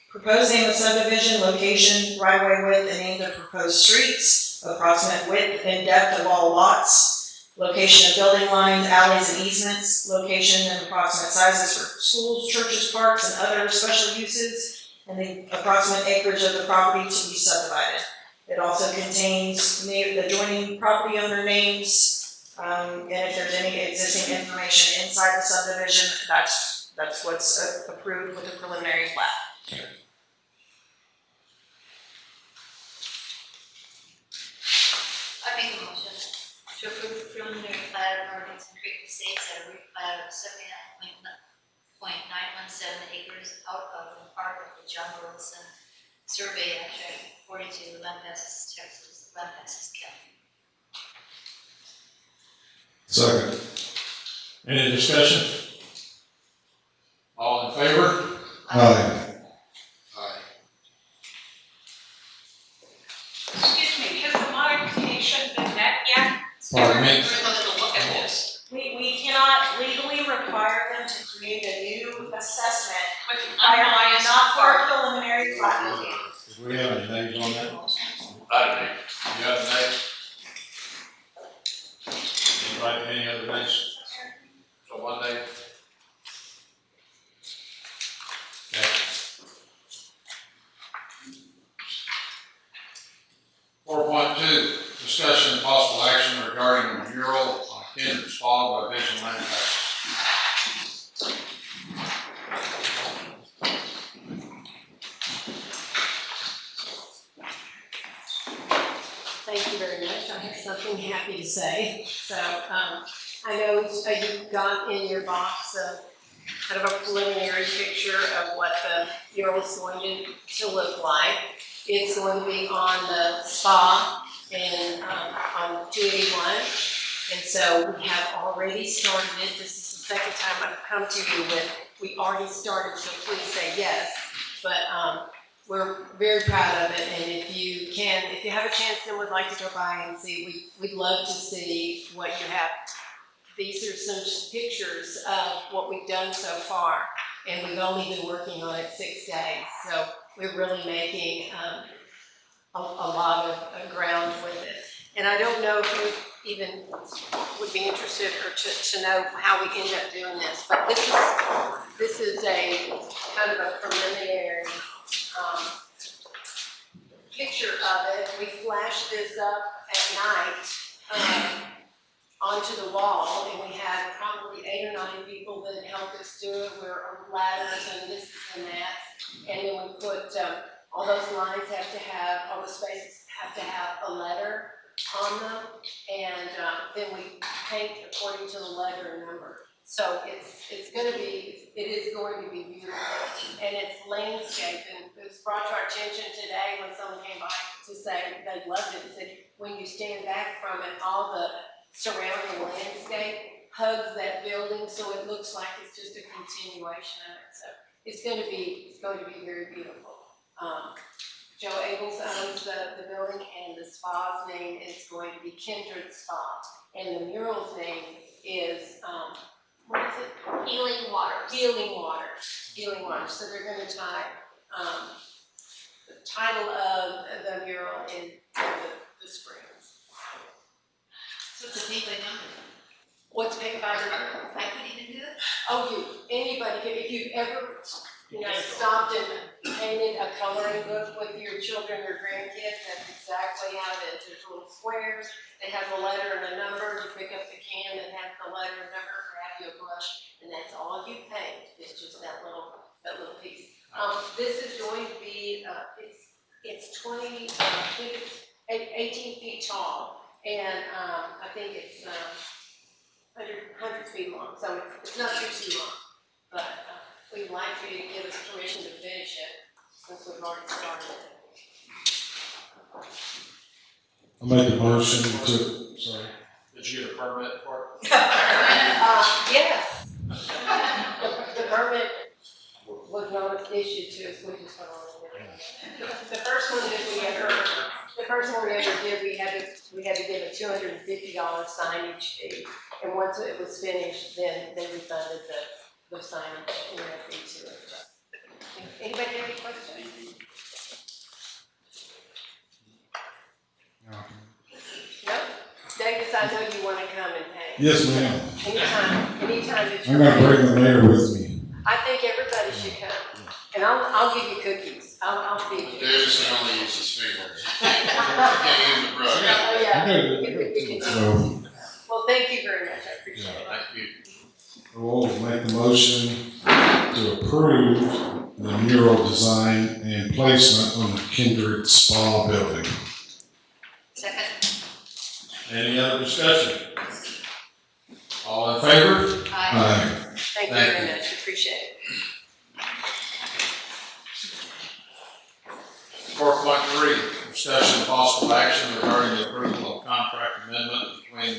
proposed name of subdivision, location, right-of-way width, and name of proposed streets, approximate width and depth of all lots, location of building lines, alleys, and easements, location and approximate sizes for schools, churches, parks, and other special uses, and the approximate acreage of the property to be subdivided. It also contains the adjoining property owner names, and if there's any existing information inside the subdivision, that's what's approved with the preliminary plat. I make a motion to approve the preliminary plat of Arlington Creek Estates at a replat of 79.917 acres out of the part of the John Wilson Survey Abstract 42, Lampasas, Texas, Lampasas County. Second. Any discussion? All in favor? Aye. Aye. Excuse me, has the modification been met yet? Pardon me? We're going to look at this. We cannot legally require them to create a new assessment With an not for a unbiased preliminary plat. Do we have any names on that? I don't know. You got a name? Anybody, any other names? So one name? Okay. 4.2, discussion and possible action regarding a mural on Kendrick's Bog by Vision Lampasas. Thank you very much. I have something happy to say. So, I know you've got in your box kind of a preliminary picture of what the mural is going to look like. It's going to be on the spa in, on 281. And so we have already started it. This is the second time I've come to you with, we already started, so please say yes. But we're very proud of it, and if you have a chance and would like to go by and see, we'd love to see what you have. These are some pictures of what we've done so far, and we've only been working on it 6 days, so we're really making a lot of ground with it. And I don't know if you even would be interested or to know how we end up doing this, but this is a kind of a preliminary picture of it. We flashed this up at night onto the wall, and we had probably 8 or 9 people that helped us do it. We were on ladders and this and that, and then we put all those lines have to have, all the spaces have to have a letter on them, and then we paint according to the letter and number. So it is going to be beautiful, and it's landscape, and it was brought to our attention today when someone came by to say they loved it. They said when you stand back from it, all the surrounding landscape hugs that building, so it looks like it's just a continuation of it. So it's going to be very beautiful. Joe Abels owns the building, and the spa's name is going to be Kindred Spa, and the mural's name is what is it? Healing Waters. Healing Waters. Healing Waters. So they're going to tie the title of the mural in the springs. So it's a paid by number. What's paid by the mural? I could even do it. Oh, anybody can. If you've ever, stopped and painted a coloring book with your children or grandkids, that's exactly how it is. There's little squares. They have a letter and a number. You pick up the can that has the letter and number. Grab your brush, and that's all you paint. It's just that little piece. This is going to be it's 20. I think it's 18 feet tall, and I think it's 100 feet long. So it's not too long, but we'd like for you to give us permission to finish it since we've already started it. I make a motion to, sorry. Did you get a permit for it? Yes. The permit was not issued to us, we just went on with it. The first one we ever did, we had to give a $250 signage fee, and once it was finished, then they refunded the signage fee to us. Anybody have any questions? No? Davis, I know you want to come and paint. Yes, ma'am. Anytime that I'm you're gonna ready. bring the mayor with me. I think everybody should come, and I'll give you cookies. I'll feed you. Davis can only use his fingers. He can't use the brush. Oh, yeah. Okay. So, Well, thank you very much. I appreciate it. Thank you. we'll make the motion to approve the mural design and placement on the Kindred Spa building. Second. Any other discussion? All in favor? Aye. Thank you very much. Appreciate it. 4.3, discussion of possible action regarding the approval of contract amendment between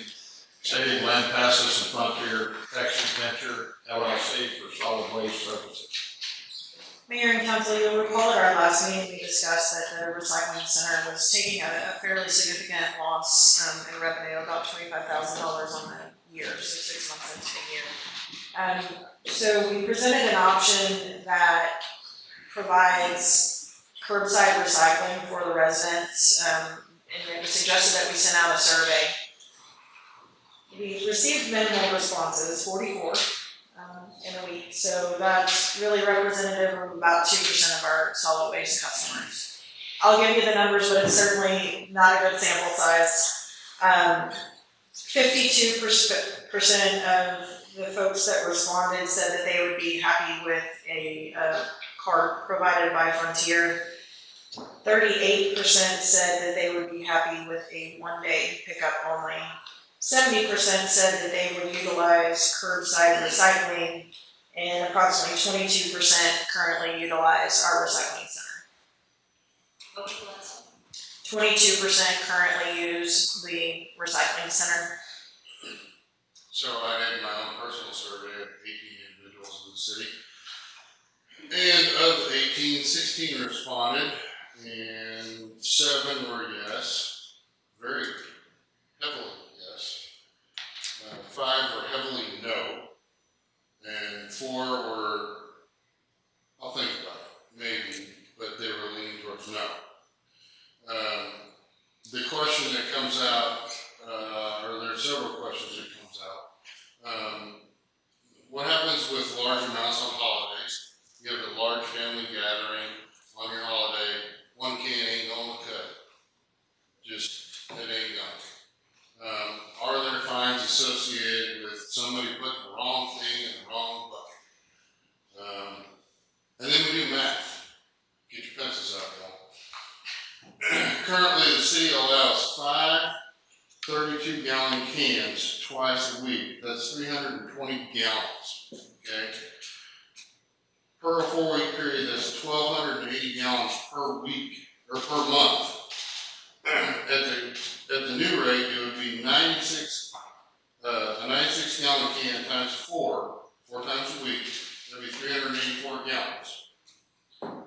City of Lampasas and Frontier Texas Venture LLC for solid waste services. Mayor and council, you'll recall at our last meeting, we discussed that the recycling center was taking a fairly significant loss in revenue, about $25,000 on the year, so 6 months into the year. So we presented an option that provides curbside recycling for the residents, and it was suggested that we send out a survey. We received minimal responses, 44. In a week, so that's really representative of about 2% of our solid waste customers. I'll give you the numbers, but it's certainly not a good sample size. 52% of the folks that responded said that they would be happy with a cart provided by Frontier. 38% said that they would be happy with a one-day pickup only. 70% said that they would utilize curbside recycling, and approximately 22% currently utilize our recycling center. What was the last one? 22% currently use the recycling center. So I did my own personal survey of 18 individuals in the city. And of the 18, 16 responded, and 7 were yes, very heavily yes. 5 were heavily no, and 4 were, I'll think about it, maybe, but they were leaning towards no. The question that comes out, or there are several questions that comes out. What happens with large amounts on holidays? You have a large family gathering on your holiday, 1 can ain't gonna cut it. Just, it ain't gonna. Are there fines associated with somebody putting the wrong thing in the wrong bucket? And then we do math. Get your pencils out, y'all. Currently, the city allows 5 32-gallon cans twice a week. That's 320 gallons, okay? Per a 4-week period, that's 1,280 gallons per week, or per month. At the new rate, it would be a 96-gallon can times 4 times a week. That'd be 384 gallons.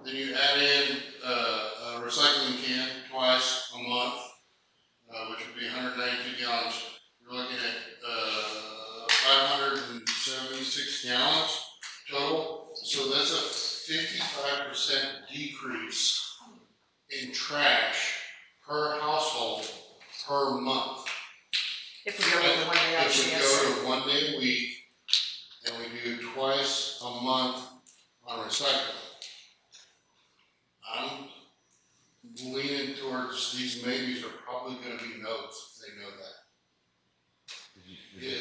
Then you add in a recycling can twice a month, which would be 192 gallons. You're looking at 576 gallons total. So that's a 55% decrease in trash per household per month. If we go with the 1 day If option, we yes. go to 1 day a week and we do twice a month on recycling, I'm leaning towards these maybes are probably going to be no's if they know that.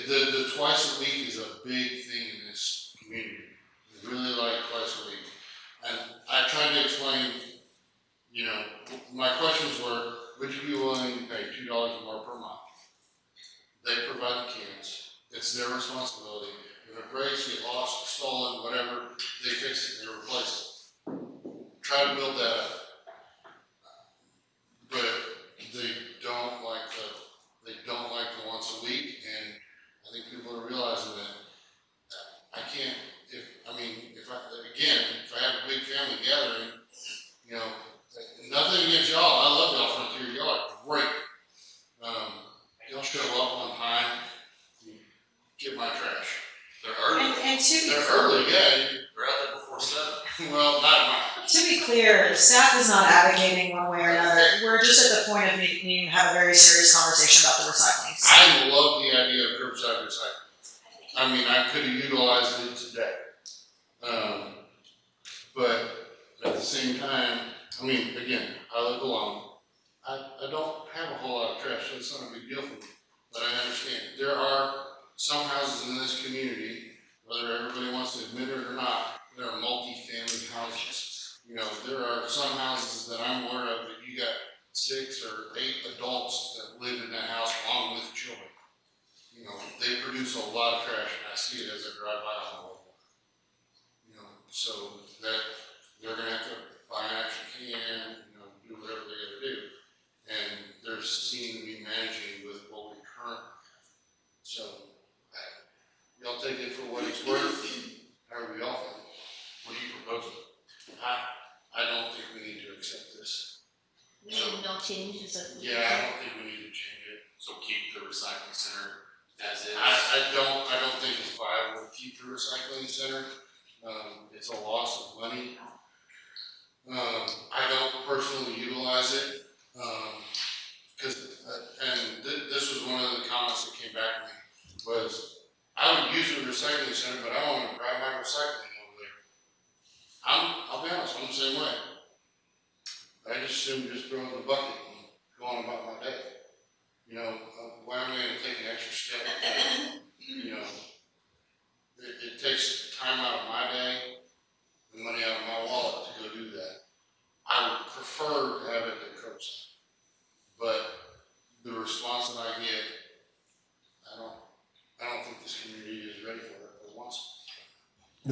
The twice a week is a big thing in this community. We really like twice a week. And I tried to explain, you know, my questions were, would you be willing to pay $2 more per month? They provide the cans. It's their responsibility. If it breaks, get lost, or stolen, whatever, they fix it, they replace it. Try to build that up. But they don't like the once a week, and I think people are realizing that I can't, if I have a big family gathering, you know, nothing against y'all, I love y'all Frontier Yard, great. Y'all show up on time, you get my trash. They're early. And to be They're early, yeah. They're out there before 7. Well, not mine. To be clear, staff is not advocating one way or another. We're just at the point of needing to have a very serious conversation about the recycling. I love the idea of curbside recycling. I mean, I could have utilized it today. But at the same time, I mean, again, I live alone. I don't have a whole lot of trash, so it's not a big deal for me. But I understand, there are some houses in this community, whether everybody wants to admit it or not, there are multi-family houses. You know, there are some houses that I'm aware of that you got 6 or 8 adults that live in that house along with children. You know, they produce a lot of trash, and I see it as I drive by on the road. You know, so that they're gonna have to buy an extra can, you know, do whatever they gotta do. And they're seen to be managing with what we currently have. So, y'all take it for what it's worth, however y'all think. What are you proposing? I don't think we need to accept this. We need no changes of. Yeah, I don't think we need to change it. So keep the recycling center as is. I don't think it's viable to keep the recycling center. It's a loss of money. I don't personally utilize it, this was one of the comments that came back to me, was I would use the recycling center, but I don't want to drive my recycling over there. I'll be honest, I'm the same way. I just assume just throw it in the bucket and go on about my day. You know, why am I gonna take an extra step? You know, it takes time out of my day, and money out of my wallet to go do that. I would prefer to have it at curbside. But the response that I get, I don't think this community is ready for it for once.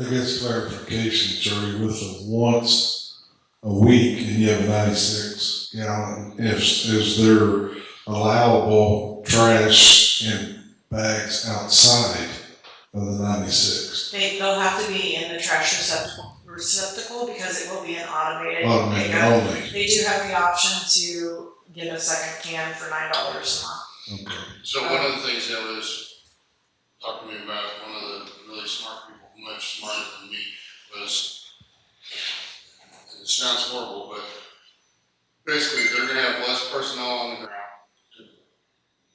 I guess clarification, Shirley, with the once a week and you have a 96 gallon, is there allowable trash in bags outside of the 96? They'll have to be in the trash receptacle because it will be an automated Automated pickup. only. They do have the option to get a second can for $9 a month. Okay. So one of the things that was talking to me about, one of the really smart people, much smarter than me, was, and it sounds horrible, but basically they're gonna have less personnel on the ground to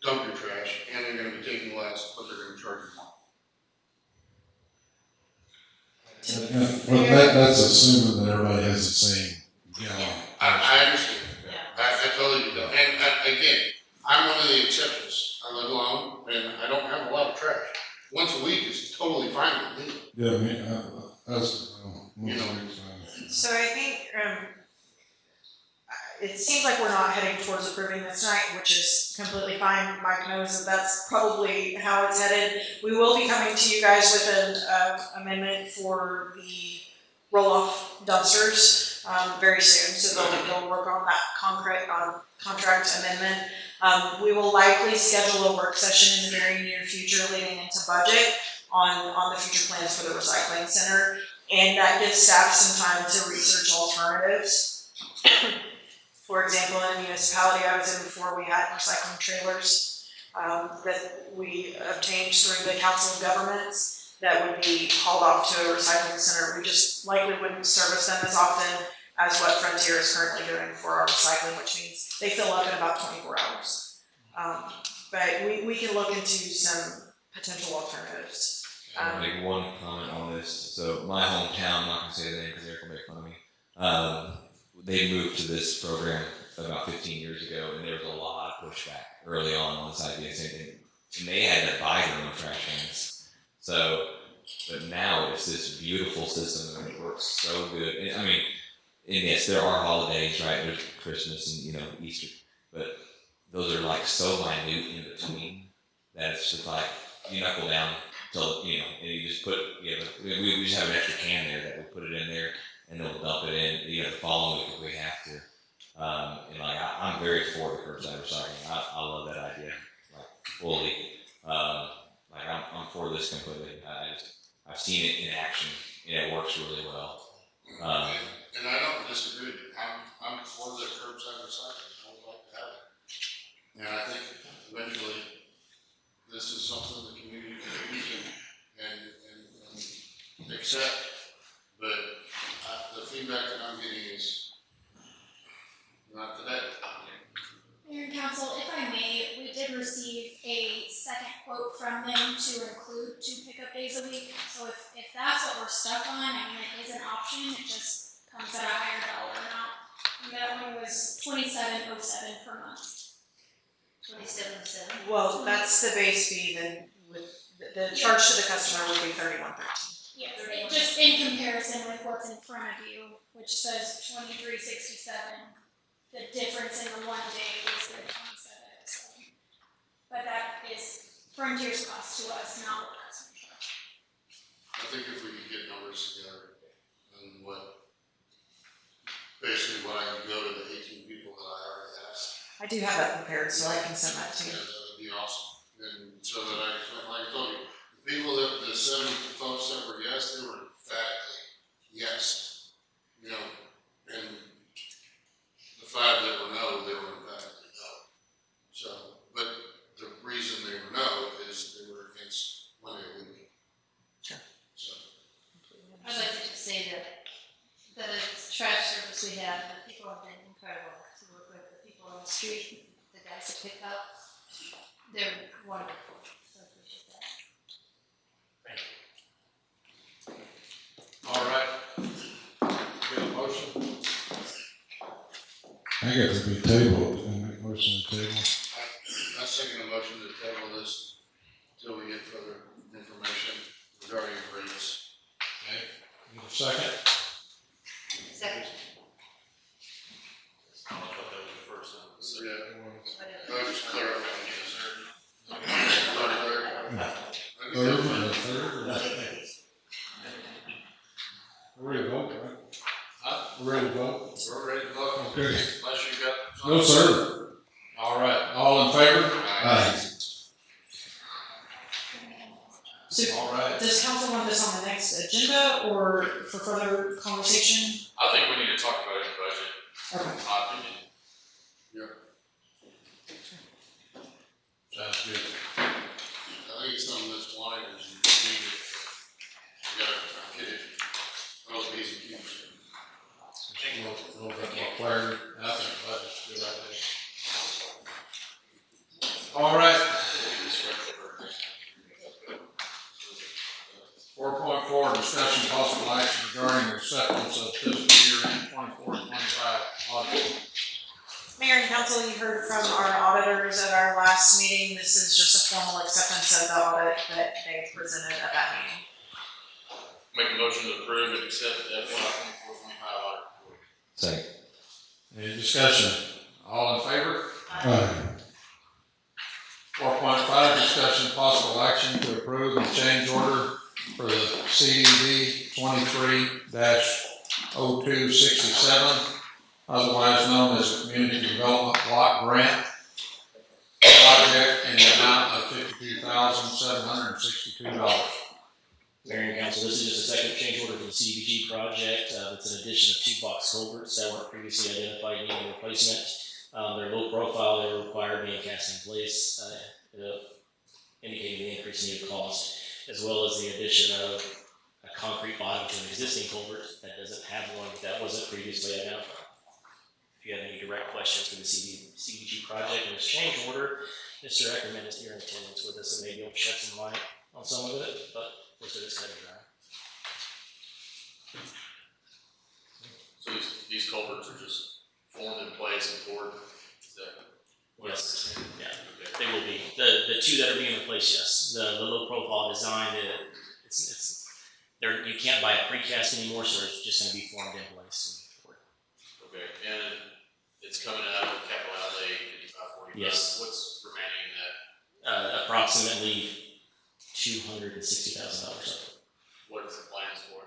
dump your trash, and they're gonna be taking less, but they're gonna charge you more. Well, that's assuming that everybody has the same gallon. I understand. Yeah. I totally do. And again, I'm one of the exceptions. I live alone and I don't have a lot of trash. Once a week is totally fine with me. Yeah, I mean, that's, You know. So I think, it seems like we're not heading towards approving this tonight, which is completely fine. Mike knows that that's probably how it's headed. We will be coming to you guys with an amendment for the roll-off dumpsters, very soon. So they'll work on that contract amendment. We will likely schedule a work session in the very near future leading into budget on the future plans for the recycling center. And that gives staff some time to research alternatives. For example, in a municipality I was in before, we had recycling trailers that we obtained through the Council of Governments that would be hauled off to a recycling center. We just likely wouldn't service them as often as what Frontier is currently doing for our recycling, which means they fill up in about 24 hours. But we can look into some potential alternatives. I'll make one comment on this. So my hometown, I'm not gonna say the name because Eric will make fun of me. They moved to this program about 15 years ago, and there was a lot of pushback early on this idea, same thing. And they had to buy their own trash cans. So, but now it's this beautiful system, and it works so good. And, I mean, and yes, there are holidays, right? There's Christmas and Easter, but those are like so minute in between that it's just like you knuckle down till and you just put we just have an extra can there that we'll put it in there. And then we'll dump it in, the following week if we have to. And like I'm very for the curbside recycling. I love that idea, like fully. Like I'm for this completely. I've seen it in action, and it works really well. And I don't disagree with you. I'm for the curbside recycling. I would like to have it. And I think eventually this is something the community can use and accept. But the feedback that I'm getting is not today. Mayor and Council, if I may, we did receive a second quote from them to include 2 pickup days a week. So if that's what we're stuck on, I mean, it is an option, it just comes at a higher dollar amount. And that one was $27.07 per month. 27.7. Well, that's the base fee, then with the charge to the customer would be $31.13. Yes, just in comparison with what's in front of you, which says $23.67. The difference in the 1 day is the $27.07. But that is Frontier's cost to us, not what customers charge. I think if we could get numbers together and basically what I could go to the 18 people that I already asked. I do have that prepared, so I can send that to you. Yeah, that would be awesome. And so that like I told you, the 7 folks that were yes, they were emphatically yes. And the 5 that were no, they were emphatically no. So, but the reason they were no is they were against 1 day a week. Sure. So. I'd like to just say that the trash service we have, the people have been incredible to work with, the people on the street, the guys that pick up, they're wonderful, so I appreciate that. All right. Get a motion? I got to be tabled, and make motion to table. I second a motion to table this until we get further information regarding rates. Okay, need a second? Second. I thought that was the first one. So, yeah, Whatever. I just clarify this. Third. Third. We're ready to vote? We're ready to vote. Okay. Unless you got something. No, sir. All right, all in favor? Aye. So, All right. does council want this on the next agenda or for further conversation? I think we need to talk about it in the budget, Okay. in my opinion. Sounds good. I think it's something that's wanted and needed. We gotta get it, well, P's and Q's. A little bit more clarity. I think the budget's a good idea. All right. 4.4, discussion possible action regarding the acceptance of fiscal year end 24-25 audit. Mayor and council, you heard from our auditors at our last meeting. This is just a formal acceptance of the audit that they presented at that meeting. Make a motion to approve and accept the FY 24-25 audit report. Second. Any discussion? All in favor? Aye. 4.5, discussion possible action to approve the change order for the CDD 23-0267, otherwise known as the Community Development Block Grant project in the amount of $52,762. Mayor and council, this is just a second change order for the CDBG project. It's an addition of 2 box culverts that weren't previously identified needing replacement. They're low profile, they were required being cast in place, indicating the increase in new cost, as well as the addition of a concrete bottom to an existing culvert that doesn't have one that wasn't previously identified. If you have any direct questions for the CDBG project and this change order, Mr. Eckerman is here in attendance with us and maybe he'll shed some light on some of it, but most of it's kind of dry. So these culverts are just formed in place and poured, is that? Yes, yeah, Okay. they will be. The 2 that are being replaced, yes. The low profile design, you can't buy a precast anymore, so it's just gonna be formed in place and poured. Okay, and it's coming out of capital outlay 5545. Yes. What's remaining in that? Approximately $260,000. What is the plans for?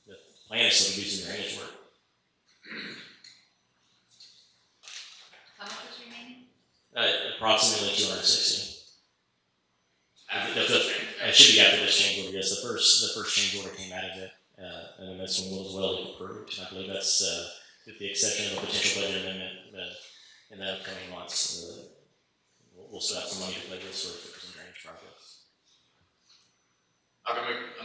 The plan is to do some drainage work. How much is remaining? Approximately 260. After It should be after this change order, yes. The first change order came out of it, and then this one was well approved. And I believe that's, with the exception of a potential budget amendment, in the upcoming months, we'll still have some money to play with for some drainage projects. I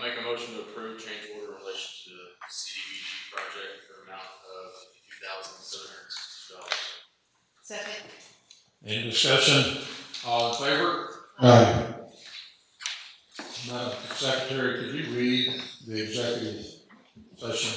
make a motion to approve change order in relation to the CDBG project for an amount of $52,760. Second. Any discussion? All in favor? Aye. Madam Secretary, could you read the executive session?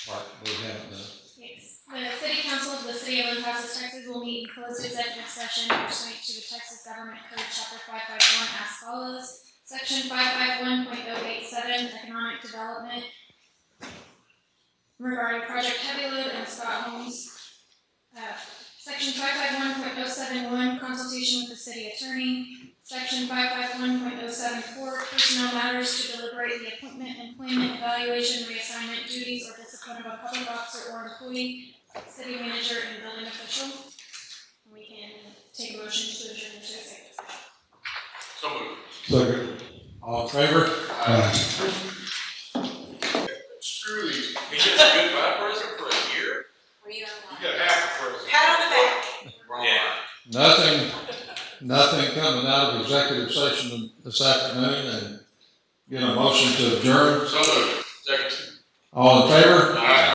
Part we haven't done. Yes. The City Council of the City of Lampasas, Texas will meet in closed executive session pursuant to the Texas Government Code Chapter 551 as follows. Section 551.087, Economic Development regarding Project Heavy Load and Scott Holmes. Section 551.071, consultation with the city attorney. Section 551.074, personnel matters to deliberate the appointment, employment, evaluation, reassignment, duties, or discipline of a public officer or employee, city manager, and building official. We can take a motion to adjourn into executive session. So moved. Second. All in favor? Aye. Screw these. You get a goodbye present for a year? Were you on You got half a person. Pat on the back. Wrong Yeah. line. Nothing coming out of executive session this afternoon, and get a motion to adjourn. So moved. Second. All in favor? Aye.